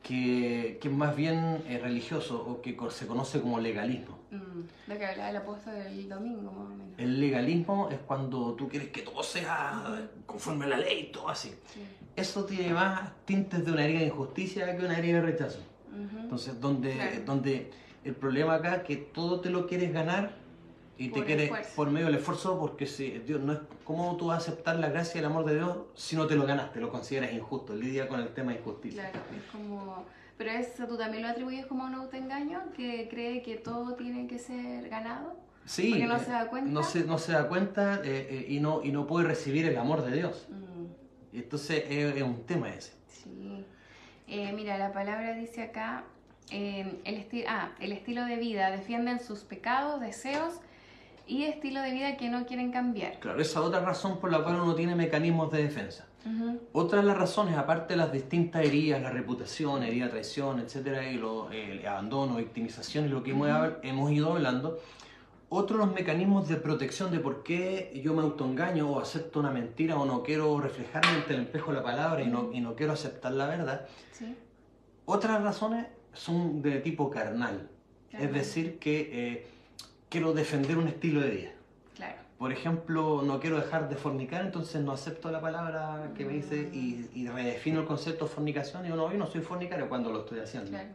que es más bien religioso o que se conoce como legalismo. Lo que hablaba el apóstol del domingo, más o menos. El legalismo es cuando tú quieres que todo sea conforme a la ley y todo así. Sí. Eso tiene más tintes de una herida de injusticia que una herida de rechazo. Entonces, donde el problema acá es que todo te lo quieres ganar y te quieres por medio del esfuerzo, porque si Dios no es cómo tú vas a aceptar la gracia y el amor de Dios si no te lo ganas, te lo consideras injusto, lidia con el tema de injusticia. Claro, es como Pero eso tú también lo atribuyes como un autoengaño, que cree que todo tiene que ser ganado. Sí, Porque no se da cuenta. no se da cuenta y no puede recibir el amor de Dios. Entonces es un tema ese. Sí. Mira, la palabra dice acá, el estilo de vida, defienden sus pecados, deseos y estilo de vida que no quieren cambiar. Claro, esa es otra razón por la cual uno tiene mecanismos de defensa. Otra de las razones, aparte de las distintas heridas, la reputación, herida, traición, etcétera, y el abandono, victimización y lo que hemos ido hablando, otro de los mecanismos de protección de por qué yo me autoengaño o acepto una mentira o no quiero reflejarme ante el espejo de la palabra y no quiero aceptar la verdad. ¿Sí? Otras razones son de tipo carnal, es decir, que quiero defender un estilo de vida. Claro. Por ejemplo, no quiero dejar de fornicar, entonces no acepto la palabra que me dice y redefino el concepto de fornicación y yo no soy fornicario cuando lo estoy haciendo. Claro.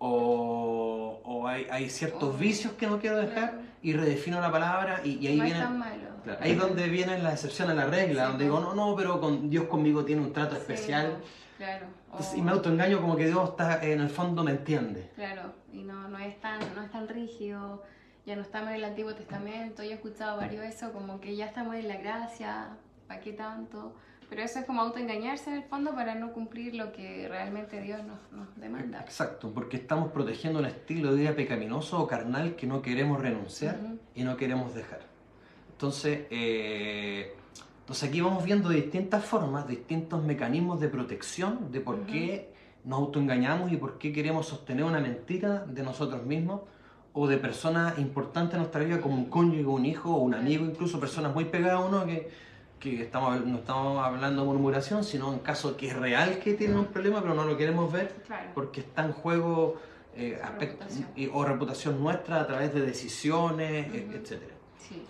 O hay ciertos vicios que no quiero dejar y redefino la palabra y ahí no viene... es tan malo. Claro, ahí es donde viene la excepción a la regla, donde digo, no, pero Dios conmigo tiene un trato especial. Claro. Entonces, y me autoengaño como que Dios está en el fondo me entiende. Claro, y no es tan rígido, ya no estamos en el Antiguo Testamento, yo he escuchado varios eso, como que ya estamos en la gracia, ¿para qué tanto? Pero eso es como autoengañarse en el fondo para no cumplir lo que realmente Dios nos demanda. Exacto, porque estamos protegiendo un estilo de vida pecaminoso o carnal que no queremos renunciar y no queremos dejar. Entonces aquí vamos viendo distintas formas, distintos mecanismos de protección de por qué nos autoengañamos y por qué queremos sostener una mentira de nosotros mismos o de personas importantes en nuestra vida como un cónyuge, un hijo o un amigo, incluso personas muy pegadas a uno que no estamos hablando de murmuración, sino en caso que es real que tienen un problema pero no lo queremos ver porque está en juego reputación nuestra a través de decisiones, etcétera. Sí.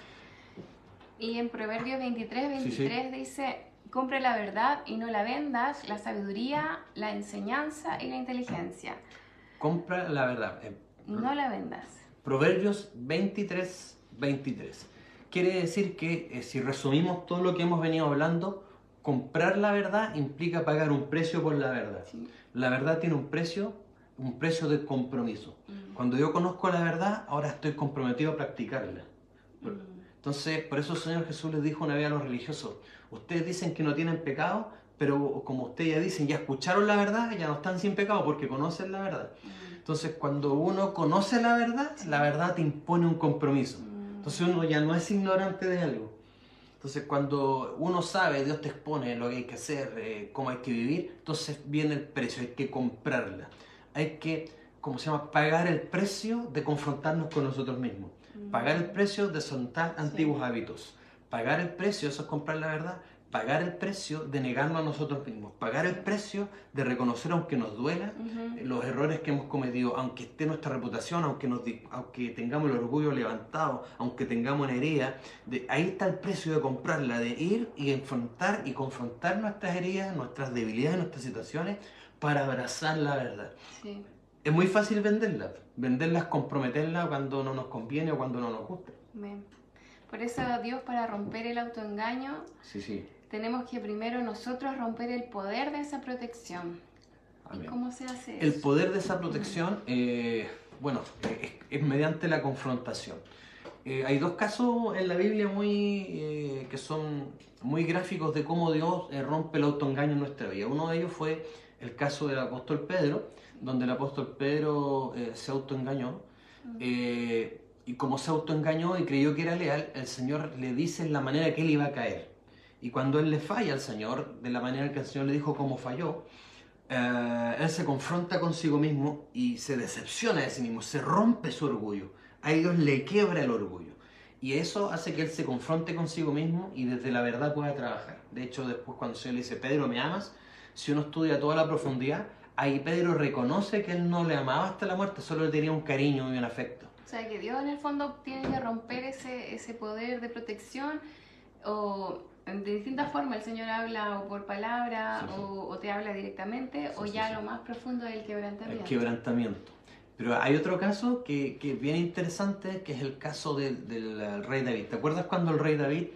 Y en Proverbios 23 dice, compre la verdad y no la vendas, la sabiduría, la enseñanza y la inteligencia. Compra la verdad. No la vendas. Proverbios 23. Quiere decir que si resumimos todo lo que hemos venido hablando, comprar la verdad implica pagar un precio por la verdad. Sí. La verdad tiene un precio de compromiso. Cuando yo conozco la verdad, ahora estoy comprometido a practicarla. Entonces, por eso el Señor Jesús les dijo una vez a los religiosos, ustedes dicen que no tienen pecado, pero como ustedes ya dicen, ya escucharon la verdad, ya no están sin pecado porque conocen la verdad. Entonces, cuando uno conoce la verdad te impone un compromiso. Entonces uno ya no es ignorante de algo. Entonces cuando uno sabe, Dios te expone lo que hay que hacer, cómo hay que vivir, entonces viene el precio, hay que comprarla. Hay que, pagar el precio de confrontarnos con nosotros mismos. Pagar el precio de soltar antiguos hábitos. Pagar el precio, eso es comprar la verdad. Pagar el precio de negarnos a nosotros mismos. Pagar el precio de reconocer, aunque nos duela, los errores que hemos cometido, aunque esté nuestra reputación, aunque tengamos el orgullo levantado, aunque tengamos una herida. Ahí está el precio de comprarla, de ir y confrontar nuestras heridas, nuestras debilidades, nuestras situaciones, para abrazar la verdad. Sí. Es muy fácil venderlas, comprometerlas cuando no nos conviene o cuando no nos gusta. Bien. Por eso Dios, para romper el autoengaño, tenemos que primero nosotros romper el poder de esa protección. Amén. ¿Y cómo se hace eso? El poder de esa protección, es mediante la confrontación. Hay dos casos en la Biblia que son muy gráficos de cómo Dios rompe el autoengaño en nuestra vida. Uno de ellos fue el caso del apóstol Pedro, donde el apóstol Pedro se autoengañó. Y como se autoengañó y creyó que era leal, el Señor le dice la manera que él iba a caer. Y cuando él le falla al Señor, de la manera que el Señor le dijo cómo falló, él se confronta consigo mismo y se decepciona de sí mismo, se rompe su orgullo. A Dios le quiebra el orgullo. Y eso hace que él se confronte consigo mismo y desde la verdad pueda trabajar. De hecho, después cuando el Señor le dice, Pedro, ¿me amas? Si uno estudia toda la profundidad, ahí Pedro reconoce que él no le amaba hasta la muerte, solo le tenía un cariño y un afecto. O sea, que Dios en el fondo tiene que romper ese poder de protección, o de distintas formas. El Señor habla o por palabra, o te habla directamente, o ya lo más profundo del quebrantamiento. El quebrantamiento. Pero hay otro caso que es bien interesante, que es el caso del rey David. ¿Te acuerdas cuando el rey David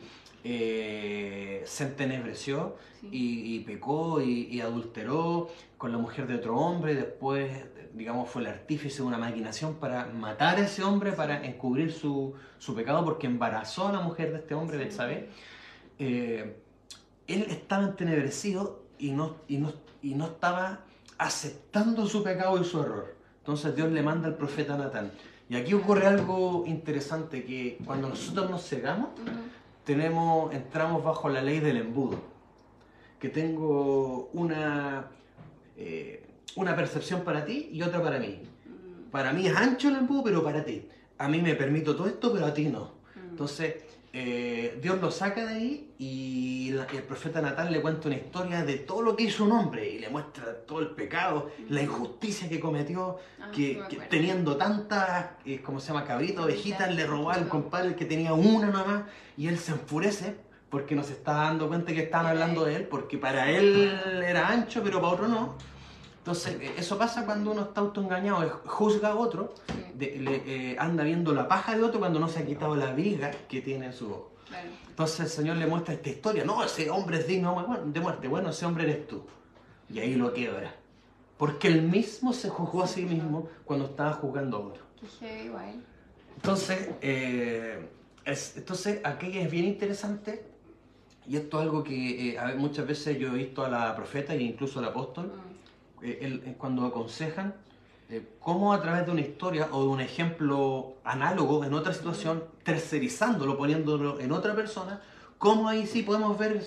se entenebreció Sí. y pecó y adulteró con la mujer de otro hombre, y después, digamos, fue el artífice de una maquinación para matar a ese hombre, para encubrir su pecado, porque embarazó a la mujer de este hombre, Betsabé. Él estaba entenebrecido y no estaba aceptando su pecado y su error. Entonces Dios le manda al profeta Natán. Y aquí ocurre algo interesante, que cuando nosotros nos cegamos, entramos bajo la ley del embudo. Que tengo una percepción para ti y otra para mí. Para mí es ancho el embudo, pero para ti. A mí me permito todo esto, pero a ti no. Entonces, Dios lo saca de ahí y el profeta Natán le cuenta una historia de todo lo que hizo un hombre y le muestra todo el pecado, la injusticia que cometió, que teniendo tantas, ¿cómo se llama? Cabritas, ovejitas, le robó al compadre que tenía una nomás, y él se enfurece porque no se está dando cuenta que estaban hablando de él, porque para él era ancho, pero para otro no. Entonces, eso pasa cuando uno está autoengañado, juzga a otro, anda viendo la paja de otro cuando no se ha quitado la viga que tiene en su ojo. Claro. Entonces el Señor le muestra esta historia. No, ese hombre es digno de muerte. Bueno, ese hombre eres tú. Y ahí lo quiebra. Porque él mismo se juzgó a sí mismo cuando estaba juzgando a otro. Qué heavy, igual. Entonces, aquello es bien interesante. Y esto es algo que muchas veces yo he visto a la profeta e incluso al apóstol. Cuando aconsejan, cómo a través de una historia o de un ejemplo análogo en otra situación, tercerizándolo, poniéndolo en otra persona, cómo ahí sí podemos ver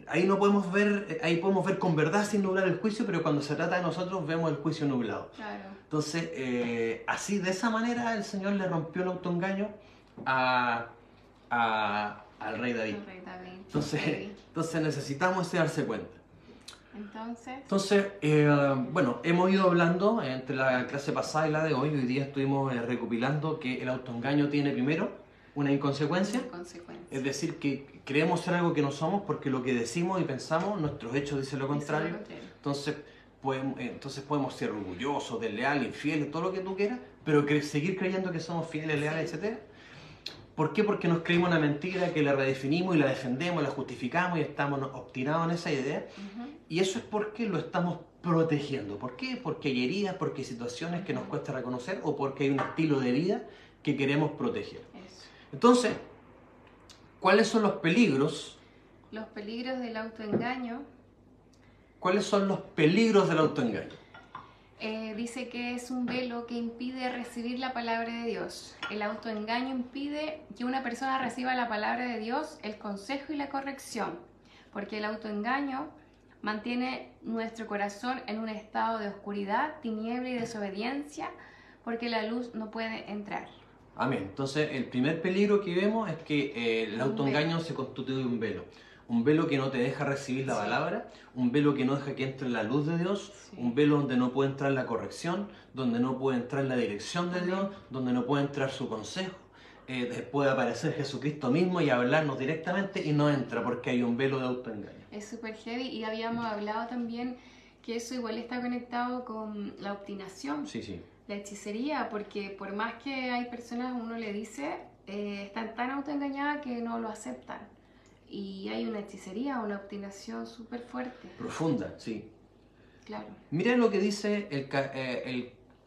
ahí no podemos ver, ahí podemos ver con verdad sin nublar el juicio, pero cuando se trata de nosotros vemos el juicio nublado. Claro. Entonces, así, de esa manera, el Señor le rompió el autoengaño al rey David. Entonces necesitamos darse cuenta. Entonces, bueno, hemos ido hablando entre la clase pasada y la de hoy. Hoy día estuvimos recopilando que el autoengaño tiene primero una inconsecuencia. Es decir, que creemos ser algo que no somos porque lo que decimos y pensamos, nuestros hechos dicen lo contrario. Entonces podemos ser orgullosos, desleales, infieles, todo lo que tú quieras, pero seguir creyendo que somos fieles, leales, etc. ¿Por qué? Porque nos creímos una mentira que la redefinimos y la defendemos, la justificamos y estamos obstinados en esa idea. Y eso es porque lo estamos protegiendo. ¿Por qué? Porque hay heridas, porque hay situaciones que nos cuesta reconocer o porque hay un estilo de vida que queremos proteger. Entonces, ¿cuáles son los peligros? Los peligros del autoengaño. ¿Cuáles son los peligros del autoengaño? Dice que es un velo que impide recibir la palabra de Dios. El autoengaño impide que una persona reciba la palabra de Dios, el consejo y la corrección, porque el autoengaño mantiene nuestro corazón en un estado de oscuridad, tiniebla y desobediencia, porque la luz no puede entrar. Amén. Entonces, el primer peligro que vemos es que el autoengaño se constituye un velo. Un velo que no te deja recibir la palabra, un velo que no deja que entre la luz de Dios, un velo donde no puede entrar la corrección, donde no puede entrar la dirección de Dios, donde no puede entrar su consejo. Puede aparecer Jesucristo mismo y hablarnos directamente y no entra porque hay un velo de autoengaño. Es súper heavy y habíamos hablado también que eso igual está conectado con la obstinación, la hechicería, porque por más que hay personas, uno le dice, están tan autoengañadas que no lo aceptan. Y hay una hechicería, una obstinación súper fuerte. Profunda, sí. Claro. Miren lo que dice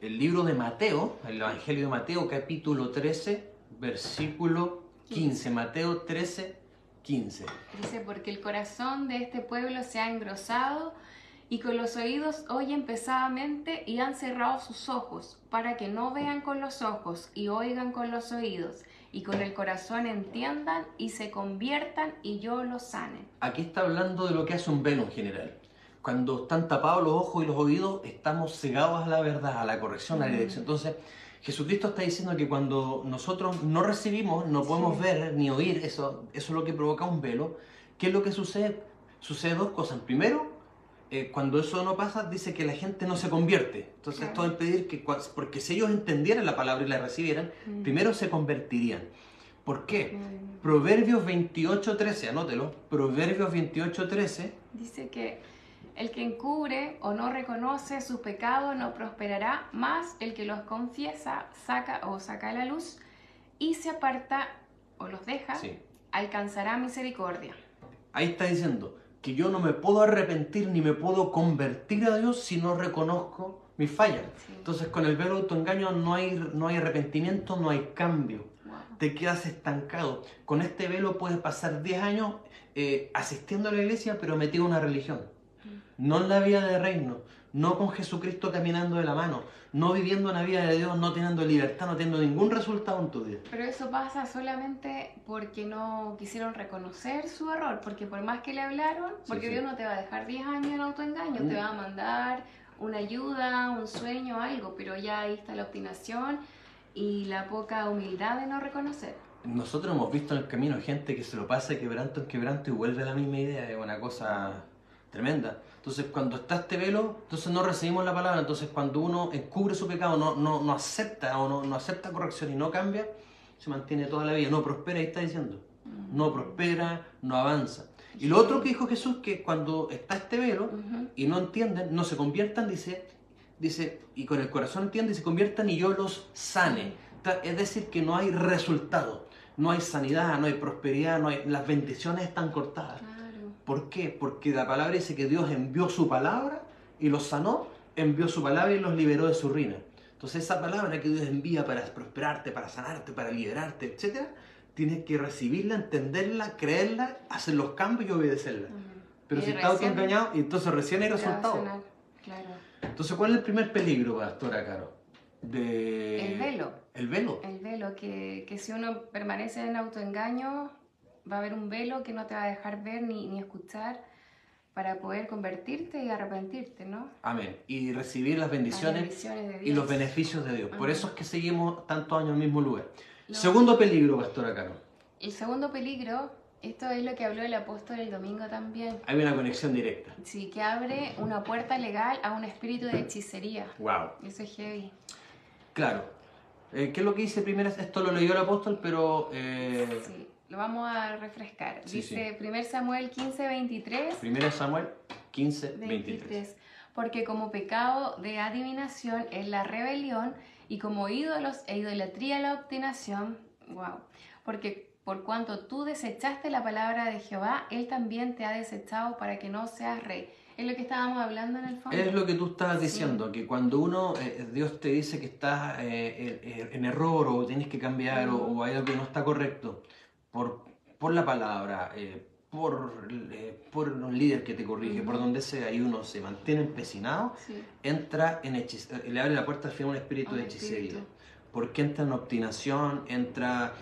el libro de Mateo, el Evangelio de Mateo, capítulo 13, versículo 15. Mateo 13, 15. Dice, porque el corazón de este pueblo se ha engrosado y con los oídos oyen pesadamente y han cerrado sus ojos para que no vean con los ojos y oigan con los oídos y con el corazón entiendan y se conviertan y yo los sane. Aquí está hablando de lo que hace un velo en general. Cuando están tapados los ojos y los oídos, estamos cegados a la verdad, a la corrección, a la dirección. Entonces, Jesucristo está diciendo que cuando nosotros no recibimos, no podemos ver ni oír, eso es lo que provoca un velo. ¿Qué es lo que sucede? Sucede dos cosas. Primero, cuando eso no pasa, dice que la gente no se convierte. Entonces, esto es pedir que, porque si ellos entendieran la palabra y la recibieran, primero se convertirían. ¿Por qué? Proverbios 28:13, anótelo. Proverbios 28:13. Dice que el que encubre o no reconoce sus pecados no prosperará, más el que los confiesa saca a la luz y se aparta o los deja, Sí. alcanzará misericordia. Ahí está diciendo que yo no me puedo arrepentir ni me puedo convertir a Dios si no reconozco mis fallas. Sí. Entonces con el velo de autoengaño no hay arrepentimiento, no hay cambio. Wow. Te quedas estancado. Con este velo puedes pasar 10 años asistiendo a la iglesia pero metido en una religión. No en la vida de reino, no con Jesucristo caminando de la mano, no viviendo una vida de Dios, no teniendo libertad, no teniendo ningún resultado en tu vida. Pero eso pasa solamente porque no quisieron reconocer su error, porque por más que le hablaron, porque sí. Dios no te va a dejar 10 años en autoengaño, te va a mandar una ayuda, un sueño, algo, pero ya ahí está la obstinación y la poca humildad de no reconocer. Nosotros hemos visto en el camino gente que se lo pasa de quebranto en quebranto y vuelve a la misma idea, es una cosa tremenda. Entonces cuando está este velo, entonces no recibimos la palabra, entonces cuando uno encubre su pecado, no acepta o no acepta corrección y no cambia, se mantiene toda la vida, no prospera, ahí está diciendo, no prospera, no avanza. Y lo otro que dijo Jesús, que cuando está este velo y no entienden, no se conviertan, dice, y con el corazón entienden y se conviertan y yo los sane. Es decir, que no hay resultado, no hay sanidad, no hay prosperidad, las bendiciones están cortadas. ¿Por qué? Porque la palabra dice que Dios envió su palabra y los sanó, envió su palabra y los liberó de su ruina. Entonces esa palabra que Dios envía para prosperarte, para sanarte, para liberarte, etc., tienes que recibirla, entenderla, creerla, hacer los cambios y obedecerla. Pero si estás autoengañado, entonces recién hay resultados. Claro. Entonces, ¿cuál es el primer peligro, pastora Caro? El velo. El velo. El velo, que si uno permanece en autoengaño, va a haber un velo que no te va a dejar ver ni escuchar para poder convertirte y arrepentirte, ¿no? Amén. Y recibir las bendiciones de Dios y los beneficios de Dios. Por eso es que seguimos tantos años en el mismo lugar. No. Segundo peligro, pastora Caro. El segundo peligro, esto es lo que habló el apóstol el domingo también. Hay una conexión directa. Sí, que abre una puerta legal a un espíritu de hechicería. Wow. Eso es heavy. Claro. ¿Qué es lo que dice primero? Esto lo leyó el apóstol, pero... Sí, lo vamos a refrescar. Sí, Dice 1 Samuel 15, 23. 1 Samuel 15, 23. Porque como pecado de adivinación es la rebelión y como ídolos e idolatría la obstinación. Wow. Porque por cuanto tú desechaste la palabra de Jehová, Él también te ha desechado para que no seas rey. Es lo que estábamos hablando en el fondo. Es lo que tú estabas diciendo, que cuando uno, Dios te dice que estás en error o tienes que cambiar o hay algo que no está correcto, por la palabra, por un líder que te corrige, por donde sea, y uno se mantiene empecinado, entra en le abre la puerta al final a un espíritu de hechicería. Porque entra en obstinación, entra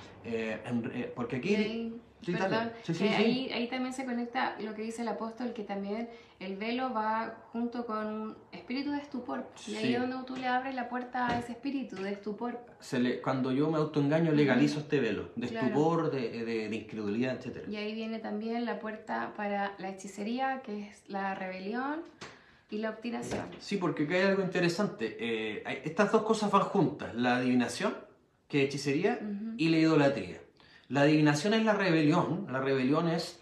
porque aquí... Sí, perdón, sí. Ahí también se conecta lo que dice el apóstol, que también el velo va junto con un espíritu de estupor. Y ahí es donde tú le abres la puerta a ese espíritu de estupor. Cuando yo me autoengaño, legalizo este velo de estupor, de incredulidad, etc. Y ahí viene también la puerta para la hechicería, que es la rebelión y la obstinación. Sí, porque acá hay algo interesante. Estas dos cosas van juntas, la adivinación, que es hechicería, y la idolatría. La adivinación es la rebelión es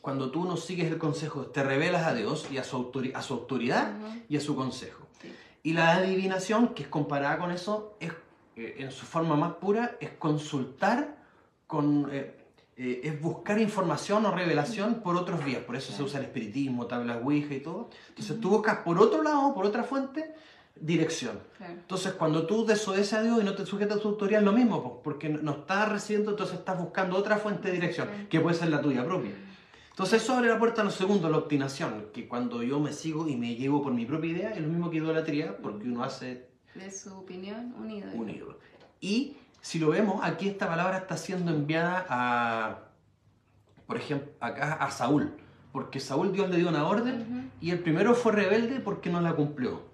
cuando tú no sigues el consejo, te revelas a Dios y a su autoridad y a su consejo. Sí. Y la adivinación, que es comparada con eso, es en su forma más pura, es consultar, es buscar información o revelación por otros vías. Por eso se usa el espiritismo, tablas Ouija y todo. Entonces tú buscas por otro lado, por otra fuente, dirección. Claro. Entonces cuando tú desobedeces a Dios y no te sujetas a su autoridad es lo mismo, porque no estás recibiendo, entonces estás buscando otra fuente de dirección, que puede ser la tuya propia. Entonces eso abre la puerta a lo segundo, la obstinación, que cuando yo me sigo y me llevo por mi propia idea, es lo mismo que idolatría, porque uno hace... De su opinión, un ídolo. Un ídolo. Y si lo vemos, aquí esta palabra está siendo enviada a, por ejemplo, acá a Saúl, porque Saúl Dios le dio una orden y el primero fue rebelde porque no la cumplió.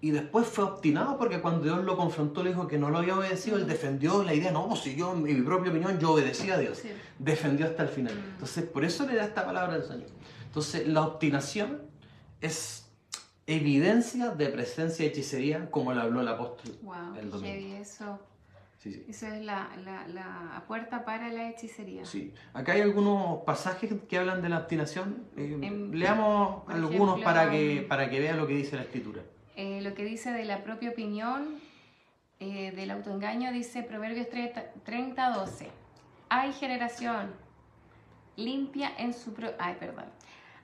Y después fue obstinado porque cuando Dios lo confrontó le dijo que no lo había obedecido, él defendió la idea, no, si yo en mi propia opinión yo obedecí a Dios, defendió hasta el final. Entonces por eso le da esta palabra al Señor. Entonces la obstinación es evidencia de presencia de hechicería, como le habló el apóstol el domingo. Heavy eso. Sí. Eso es la puerta para la hechicería. Sí. Acá hay algunos pasajes que hablan de la obstinación. Leamos algunos para que vean lo que dice la Escritura. Lo que dice de la propia opinión del autoengaño dice Proverbios 30:12. Hay generación limpia en su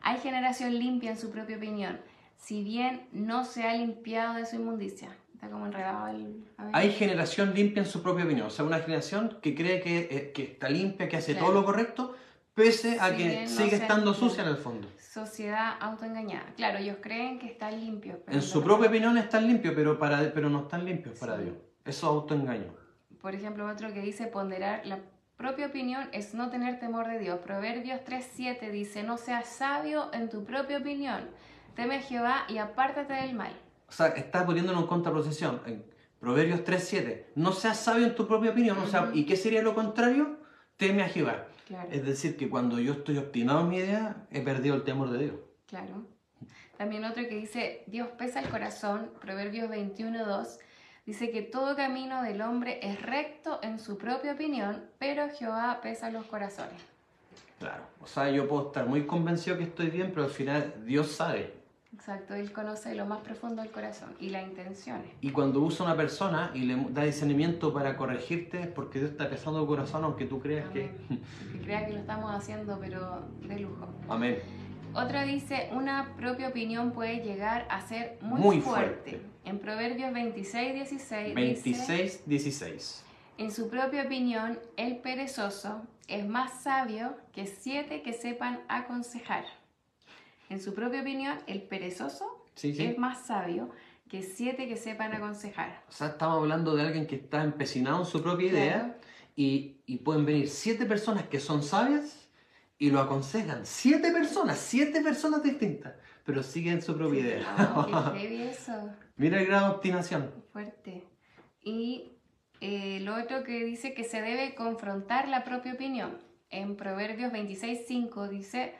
Hay generación limpia en su propia opinión, si bien no se ha limpiado de su inmundicia. Está como enredado el... Hay generación limpia en su propia opinión. O sea, una generación que cree que está limpia, que hace Claro. todo lo correcto, pese a Si que bien no sigue se estando limpia. sucia en el fondo. Sociedad autoengañada. Claro, ellos creen que están limpios. Pero En su propia opinión están limpios, pero no están limpios para Sí. Dios. Eso es autoengaño. Por ejemplo, otro que dice ponderar la propia opinión es no tener temor de Dios. Proverbios 3:7 dice, no seas sabio en tu propia opinión. Teme a Jehová y apártate del mal. O sea, está poniéndolo en contraposición. En Proverbios 3:7. No seas sabio en tu propia opinión. O sea, ¿y qué sería lo contrario? Teme a Jehová. Claro. Es decir, que cuando yo estoy obstinado en mi idea, he perdido el temor de Dios. Claro. También otro que dice, Dios pesa el corazón, Proverbios 21:2, dice que todo camino del hombre es recto en su propia opinión, pero Jehová pesa los corazones. Claro. O sea, yo puedo estar muy convencido que estoy bien, pero al final Dios sabe. Exacto, Él conoce lo más profundo del corazón y las intenciones. Y cuando usa una persona y le da discernimiento para corregirte, es porque Dios está pesando el corazón, aunque tú creas Amén. Que crea que lo estamos haciendo, pero de lujo. Amén. Otra dice, una propia opinión puede llegar a ser Muy fuerte. fuerte. En Proverbios 26:16 dice, 26:16. en su propia opinión, el perezoso es más sabio que 7 que sepan aconsejar. En su propia opinión, el perezoso Sí. es más sabio que 7 que sepan aconsejar. O sea, estamos hablando de alguien que está empecinado en su propia idea. Claro. Y pueden venir 7 personas que son sabias y lo aconsejan. 7 personas distintas, pero siguen su propia idea. Oh, qué heavy eso. Mira el grado de obstinación. Fuerte. Y lo otro que dice que se debe confrontar la propia opinión. En Proverbios 26:5 dice,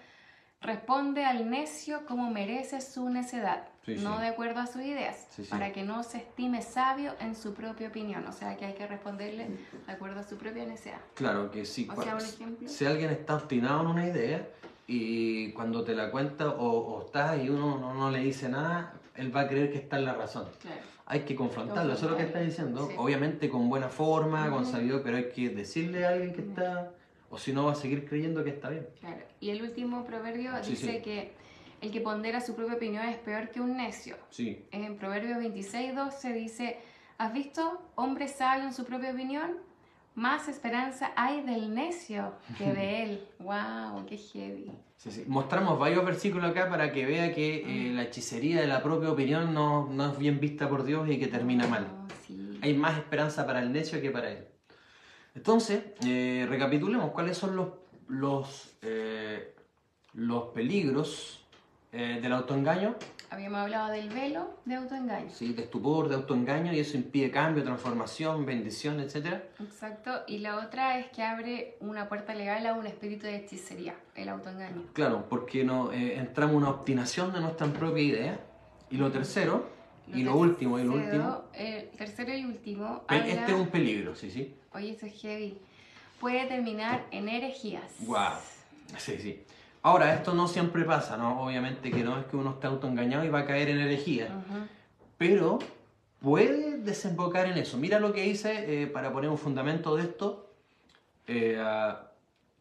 responde al necio como merece su necedad, Sí, no sí. de acuerdo a sus ideas, Sí, sí. para que no se estime sabio en su propia opinión. O sea, que hay que responderle de acuerdo a su propia necedad. Claro que sí. O sea, un ejemplo. Si alguien está obstinado en una idea y cuando te la cuenta o está y uno no le dice nada, él va a creer que está en la razón. Claro. Hay que confrontarlo, eso es lo que está diciendo. Sí. Obviamente con buena forma, con Ujú. sabiduría, pero hay que decirle a alguien que está, o si no va a seguir creyendo que está bien. Claro. Y el último proverbio Sí, dice sí. que el que pondera su propia opinión es peor que un necio. Sí. En Proverbios 26:12 dice, ¿has visto hombre sabio en su propia opinión? Más esperanza hay del necio que de él. ¡Wow! ¡Qué heavy! Sí. Mostramos varios versículos acá para que vea que la hechicería de la propia opinión no es bien vista por Dios y que termina mal. Oh, sí. Hay más esperanza para el necio que para él. Entonces, recapitulemos cuáles son los peligros del autoengaño. Habíamos hablado del velo de autoengaño. Sí, de estupor, de autoengaño, y eso impide cambio, transformación, bendición, etc. Exacto. Y la otra es que abre una puerta legal a un espíritu de hechicería, el autoengaño. Claro, porque entramos en una obstinación de nuestra propia idea. Y lo tercero, lo último. El tercero y último. Este es un peligro, sí. Oye, eso es heavy. Puede terminar en herejías. Guau. Sí. Ahora, esto no siempre pasa, ¿no? Obviamente que no es que uno esté autoengañado y va a caer en herejía. Ujú. Pero puede desembocar en eso. Mira lo que hice para poner un fundamento de esto.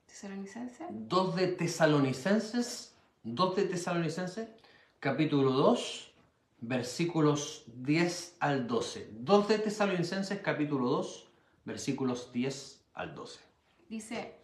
¿Tesalonicenses? 2 de Tesalonicenses, capítulo 2, versículos 10 al 12. 2 de Tesalonicenses, capítulo 2, versículos 10 al 12. Dice,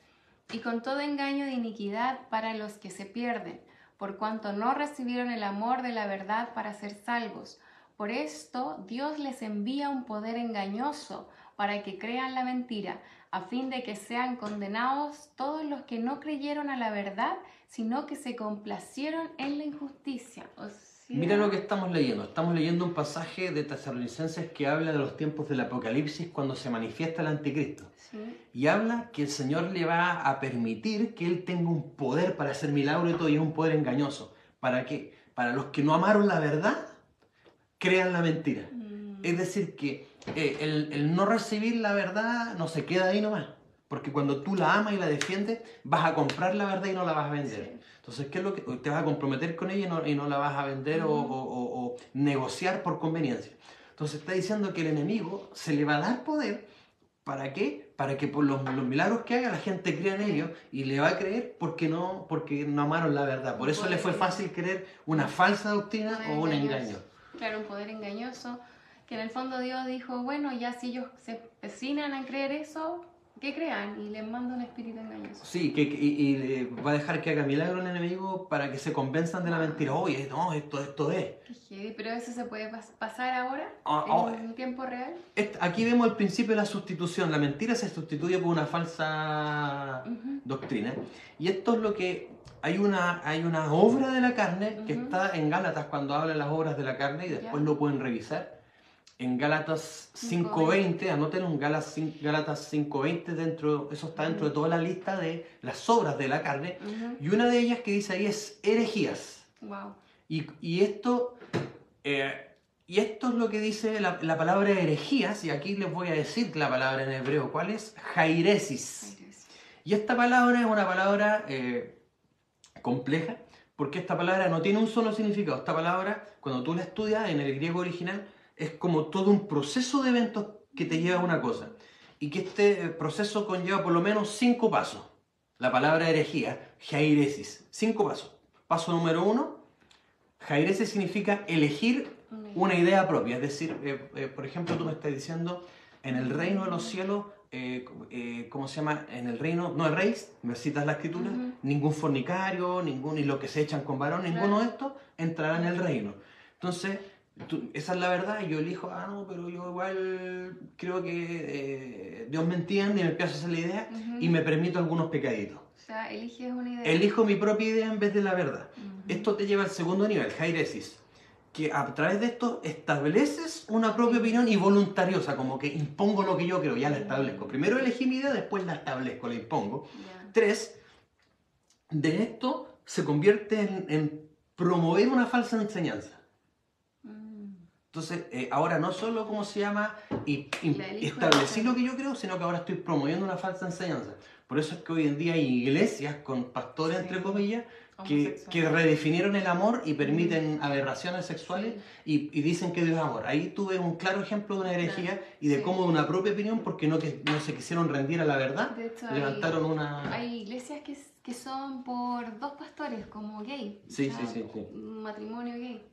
y con todo engaño de iniquidad para los que se pierden, por cuanto no recibieron el amor de la verdad para ser salvos. Por esto Dios les envía un poder engañoso para que crean la mentira, a fin de que sean condenados todos los que no creyeron a la verdad, sino que se complacieron en la injusticia. O sea, Mira lo que estamos leyendo. Estamos leyendo un pasaje de Tesalonicenses que habla de los tiempos del Apocalipsis cuando se manifiesta el anticristo. sí, Y habla que el Señor le va a permitir que Él tenga un poder para hacer milagros y todo, y es un poder engañoso. ¿Para qué? Para los que no amaron la verdad, crean la mentira. Es decir, que el no recibir la verdad no se queda ahí nomás. Porque cuando tú la amas y la defiendes, vas a comprar la verdad y no la vas a vender. Sí. Entonces, ¿qué es lo que te vas a comprometer con ella y no la vas a vender o negociar por conveniencia? Entonces está diciendo que el enemigo se le va a dar poder. ¿Para qué? Para que por los milagros que haga la gente crea en ellos y le va a creer porque no amaron la verdad. Por eso le fue fácil creer una falsa doctrina o un engaño. Claro, un poder engañoso, que en el fondo Dios dijo, bueno, ya si ellos se empecinan a creer eso, que crean, y les manda un espíritu engañoso. Sí, y va a dejar que haga milagro el enemigo para que se convenzan de la mentira. Oye, no, esto es. Qué heavy, pero eso se puede pasar ahora, en tiempo real. Aquí vemos el principio de la sustitución. La mentira se sustituye por una falsa doctrina. Y esto es lo que... Hay una obra de la carne que está en Gálatas cuando habla de las obras de la carne y después lo pueden revisar. En Gálatas 5.20, anótenlo en Gálatas 5.20, eso está dentro de toda la lista de las obras de la carne. Y una de ellas que dice ahí es herejías. Wow. Y esto es lo que dice la palabra herejías, y aquí les voy a decir la palabra en hebreo. ¿Cuál es? Jairesis. Y esta palabra es una palabra compleja, porque esta palabra no tiene un solo significado. Esta palabra, cuando tú la estudias en el griego original, es como todo un proceso de eventos que te lleva a una cosa. Y que este proceso conlleva por lo menos 5 pasos. La palabra herejía, jairesis, 5 pasos. Paso número 1, jairesis significa elegir una idea propia. Es decir, por ejemplo, tú me estás diciendo, en el reino de los cielos, ¿cómo se llama? En el reino, no erréis, me citas la escritura, ningún fornicario, y lo que se echan con varón, ninguno de estos entrará en el reino. Entonces, esa es la verdad, y yo elijo, no, pero yo igual creo que Dios me entiende y me empiezo a hacer la idea y me permito algunos pecaditos. O sea, eliges una idea. Elijo mi propia idea en vez de la verdad. Esto te lleva al segundo nivel, jairesis, que a través de esto estableces una propia opinión y voluntariosa, como que impongo lo que yo creo, ya la establezco. Primero elegí mi idea, después la establezco, la impongo. 3, de esto se convierte en promover una falsa enseñanza. Entonces, ahora no solo, ¿cómo se llama? Establecí lo que yo creo, sino que ahora estoy promoviendo una falsa enseñanza. Por eso es que hoy en día hay iglesias con pastores, entre comillas, que redefinieron el amor y permiten aberraciones sexuales y dicen que Dios es amor. Ahí tuve un claro ejemplo de una herejía y de cómo de una propia opinión, porque no se quisieron rendir a la verdad, de hecho, levantaron una... Hay iglesias que son por 2 pastores, como gay. Sí. Un matrimonio gay.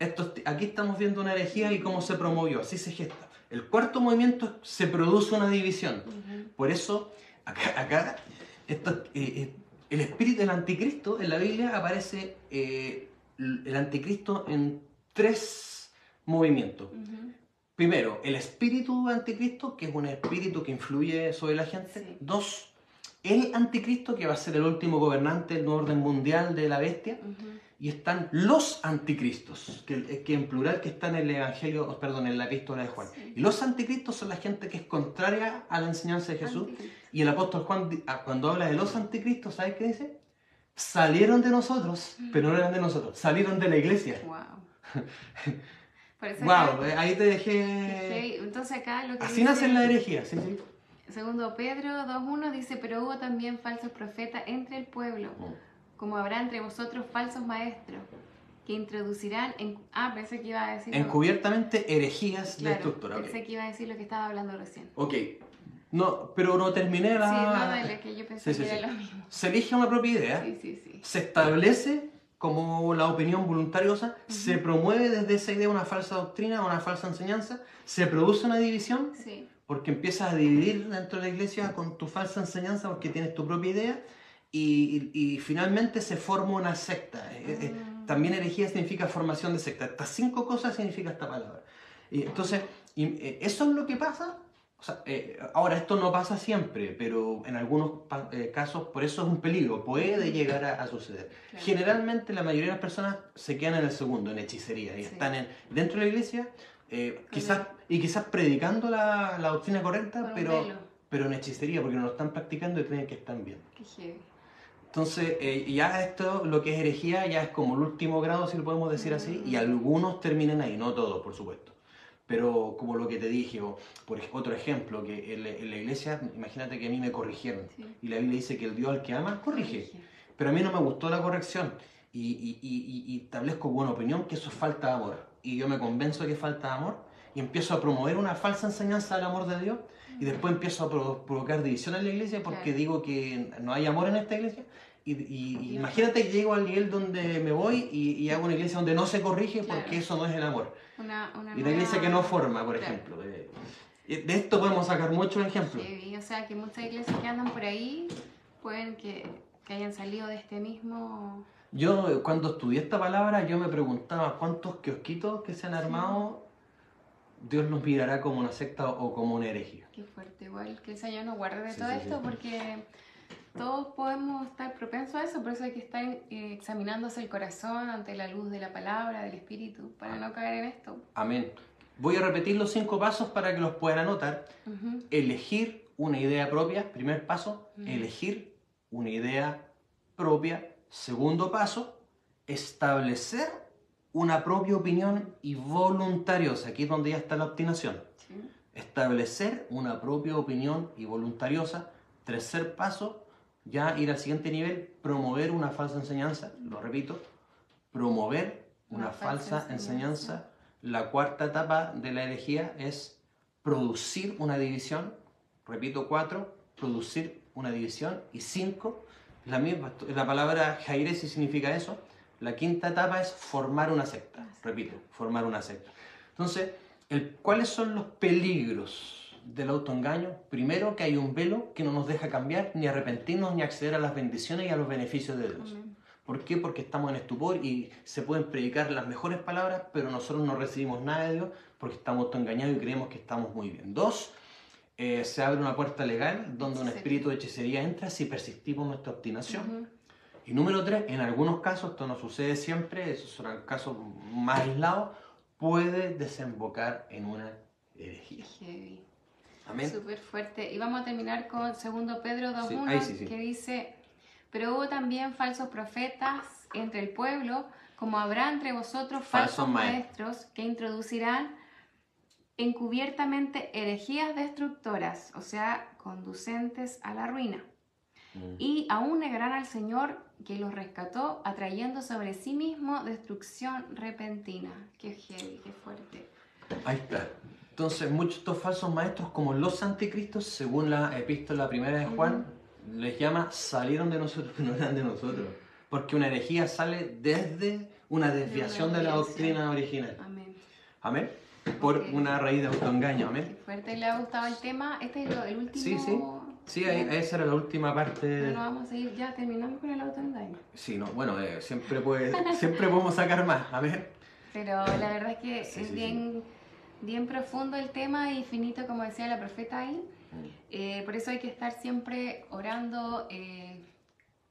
Aquí estamos viendo una herejía y cómo se promovió, así se gesta. El cuarto movimiento, se produce una división. Por eso, acá el espíritu del anticristo, en la Biblia aparece el anticristo en 3 movimientos. Primero, el espíritu anticristo, que es un espíritu que influye sobre la gente. 2, el anticristo, que va a ser el último gobernante del orden mundial de la bestia. Y están los anticristos, que en plural, que están en el Evangelio, en la epístola de Juan. Y los anticristos son la gente que es contraria a la enseñanza de Jesús. Y el apóstol Juan, cuando habla de los anticristos, ¿sabes qué dice? Salieron de nosotros, pero no eran de nosotros. Salieron de la iglesia. Wow. Ahí te dejé... Entonces acá lo que así nace la herejía, sí. Segundo Pedro 2.1 dice, pero hubo también falsos profetas entre el pueblo, como habrá entre vosotros falsos maestros, que introducirán pensé que iba a decir... encubiertamente herejías de estructura. Pensé que iba a decir lo que estaba hablando recién. No, pero no terminé la... Sí, no, dale, que yo pensé que era lo mismo. Se elige una propia idea, se establece como la opinión voluntariosa, se promueve desde esa idea una falsa doctrina, una falsa enseñanza, se produce una división, porque empiezas a dividir dentro de la iglesia con tu falsa enseñanza porque tienes tu propia idea, y finalmente se forma una secta. También herejía significa formación de secta. Estas 5 cosas significa esta palabra. Entonces, eso es lo que pasa. O sea, ahora, esto no pasa siempre, pero en algunos casos, por eso es un peligro, puede llegar a suceder. Generalmente la mayoría de las personas se quedan en el segundo, en hechicería, y están dentro de la iglesia, quizás predicando la doctrina correcta, pero en hechicería, porque no lo están practicando y creen que están bien. Qué heavy. Entonces, ya esto, lo que es herejía, ya es como el último grado, si lo podemos decir así, y algunos terminan ahí, no todos, por supuesto. Pero como lo que te dije, por otro ejemplo, que en la iglesia, imagínate que a mí me corrigieron. Y la Biblia dice que el Dios al que ama, corrige. Pero a mí no me gustó la corrección. Y establezco buena opinión que eso es falta de amor. Y yo me convenzo que es falta de amor. y empiezo a promover una falsa enseñanza del amor de Dios y después empiezo a provocar división en la iglesia porque Claro. digo que no hay amor en esta iglesia. Y imagínate que llego al nivel donde me voy y hago una iglesia donde no se corrige porque Claro. eso no es el amor. Una Y una iglesia que no forma, por Claro. ejemplo. De esto podemos sacar muchos ejemplos. Sí, o sea, que muchas iglesias que andan por ahí pueden que hayan salido de este mismo... Yo cuando estudié esta palabra, yo me preguntaba cuántos kiosquitos que se han armado, Dios los mirará como una secta o como una herejía. Qué fuerte, igual que el Señor nos guarde de Sí, todo sí, esto, sí. porque todos podemos estar propensos a eso, por eso hay que estar examinándose el corazón ante la luz de la palabra, del Espíritu, para no caer en esto. Amén. Voy a repetir los 5 pasos para que los puedan anotar. Ujú. Elegir una idea propia, primer paso. Elegir una idea propia. Segundo paso, establecer una propia opinión y voluntariosa. Aquí es donde ya está la obstinación. Sí. Establecer una propia opinión y voluntariosa. Tercer paso, ya ir al siguiente nivel, promover una falsa enseñanza. Lo repito, promover una falsa enseñanza. La cuarta etapa de la herejía es producir una división. Repito, 4, producir una división. Y 5, la palabra jairesi significa eso. La quinta etapa es formar una secta. Repito, formar una secta. Entonces, ¿cuáles son los peligros del autoengaño? Primero, que hay un velo que no nos deja cambiar, ni arrepentirnos, ni acceder a las bendiciones y a los beneficios de Dios. Amén. ¿Por qué? Porque estamos en estupor y se pueden predicar las mejores palabras, pero nosotros no recibimos nada de Dios porque estamos autoengañados y creemos que estamos muy bien. 2, se abre una puerta legal donde un espíritu de hechicería entra si persistimos en nuestra obstinación. Ujú. Y número 3, en algunos casos, esto no sucede siempre, esos son casos más aislados, puede desembocar en una herejía. Heavy. Amén. Súper fuerte. Y vamos a terminar con 2 Pedro 2.1, Sí, ahí sí. que dice: pero hubo también falsos profetas entre el pueblo, como habrá entre vosotros falsos maestros que introducirán encubiertamente herejías destructoras, o sea, conducentes a la ruina. Y aún negarán al Señor que los rescató, atrayendo sobre sí mismo destrucción repentina. Qué heavy, qué fuerte. Ahí está. Entonces, muchos de estos falsos maestros, como los anticristos, según la epístola primera de Juan, les llama salieron de nosotros, pero no eran de nosotros. Porque una herejía sale desde una desviación de la doctrina original. Amén. Amén. Por Ok. una raíz de autoengaño. Qué Amén. fuerte. ¿Le ha gustado el tema? Este es el último. Sí, sí. Sí, esa era la última parte. Bueno, vamos a ir, ya terminamos con el autoengaño. Sí, no, bueno, siempre podemos sacar más. Amén. Pero la verdad es que Sí, es sí, bien profundo el tema y finito, como decía la profeta ahí. Por eso hay que estar siempre orando,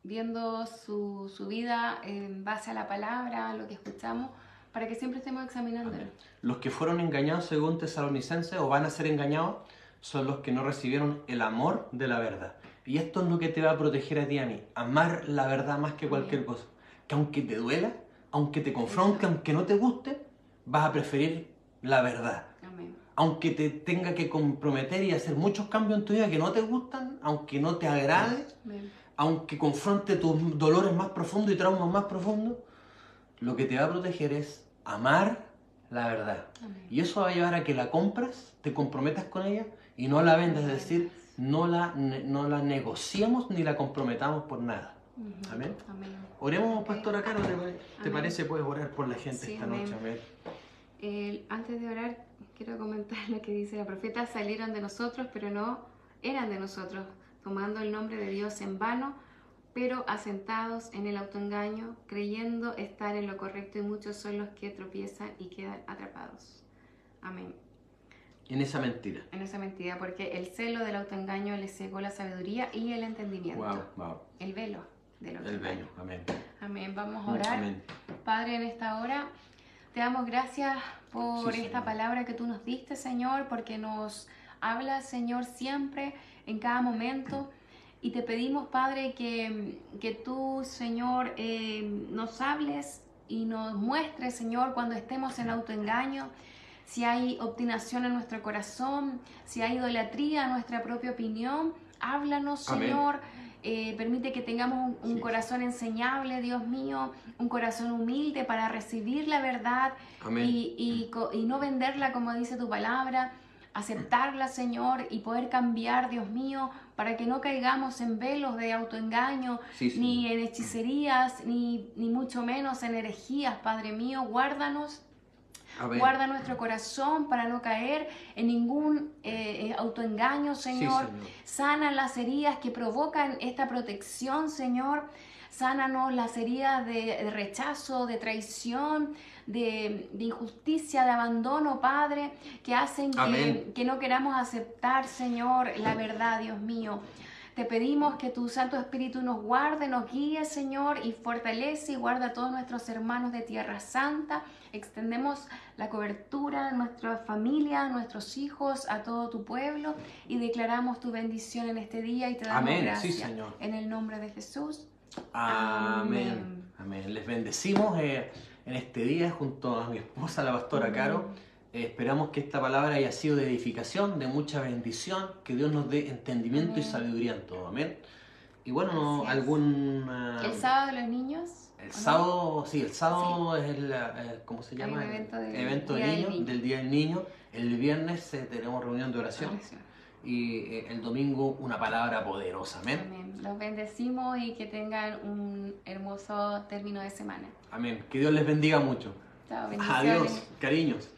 viendo su vida en base a la palabra, lo que escuchamos, para que siempre estemos examinándolo. Los que fueron engañados según Tesalonicenses o van a ser engañados son los que no recibieron el amor de la verdad. Y esto es lo que te va a proteger a ti y a mí. Amar la verdad más que cualquier cosa. Que aunque te duela, aunque te confronte, aunque no te guste, vas a preferir la verdad. Amén. Aunque te tenga que comprometer y hacer muchos cambios en tu vida que no te gustan, aunque no te agrade, Amén. aunque confronte tus dolores más profundos y traumas más profundos, lo que te va a proteger es amar la verdad. Amén. Y eso va a llevar a que la compras, te comprometas con ella y no la vendas, es decir, no la negociemos ni la comprometamos por nada. Ujú. Amén. Amén. Pastora Ok. Caro, ¿te Amén. parece? Puedes orar por la gente Sí, esta amén. noche. Amén. Antes de orar, quiero comentar lo que dice la profeta: salieron de nosotros, pero no eran de nosotros, tomando el nombre de Dios en vano, pero asentados en el autoengaño, creyendo estar en lo correcto, y muchos son los que tropiezan y quedan atrapados. Amén. En esa mentira. En esa mentira, porque el celo del autoengaño les cegó la sabiduría y el entendimiento. Wow. El velo del El autoengaño. bello. Amén. Amén. Vamos a orar. Amén. Padre, en esta hora te damos gracias por Sí, esta Señor. palabra que tú nos diste, Señor, porque nos hablas, Señor, siempre, en cada momento. Y te pedimos, Padre, que tú, Señor, nos hables y nos muestres, Señor, cuando estemos en autoengaño, si hay obstinación en nuestro corazón, si hay idolatría en nuestra propia opinión, Háblanos, Amén. Señor. Permite que tengamos un Sí. corazón enseñable, Dios mío, un corazón humilde para recibir la verdad Amén. y no venderla como dice tu palabra, aceptarla, Señor, y poder cambiar, Dios mío, para que no caigamos en velos de autoengaño, Sí, Señor. ni en hechicerías, ni mucho menos en herejías, Padre mío. Guárdanos. Amén. Guarda nuestro corazón para no caer en ningún autoengaño, Señor. Sí, Señor. Sana las heridas que provocan esta protección, Señor. Sánanos las heridas de rechazo, de traición, de injusticia, de abandono, Padre, que hacen Amén. que no queramos aceptar, Señor, la verdad, Dios mío. Te pedimos que tu Santo Espíritu nos guarde, nos guíe, Señor, y fortalece y guarda a todos nuestros hermanos de Tierra Santa. Extendemos la cobertura a nuestra familia, a nuestros hijos, a todo tu pueblo y declaramos tu bendición en este día y te damos Amén. gracias. Sí, Señor. En el nombre de Jesús. Amén. Amén. Les bendecimos en este día junto a mi esposa, la pastora Caro. Esperamos que esta palabra haya sido de edificación, de mucha bendición, que Dios nos dé entendimiento Amén. y sabiduría en todo. Amén. Y bueno, Así es. algún... El sábado de los niños. El ¿o no? sábado, sí, el sábado es ¿cómo se Hay llama? un El evento del evento Día del Niño. del Día del Niño. El viernes tenemos reunión de oración. Oración. Y el domingo una palabra poderosa. Amén. Amén. Los bendecimos y que tengan un hermoso término de semana. Amén. Que Dios les bendiga mucho. Chao, bendiciones. Adiós, cariños.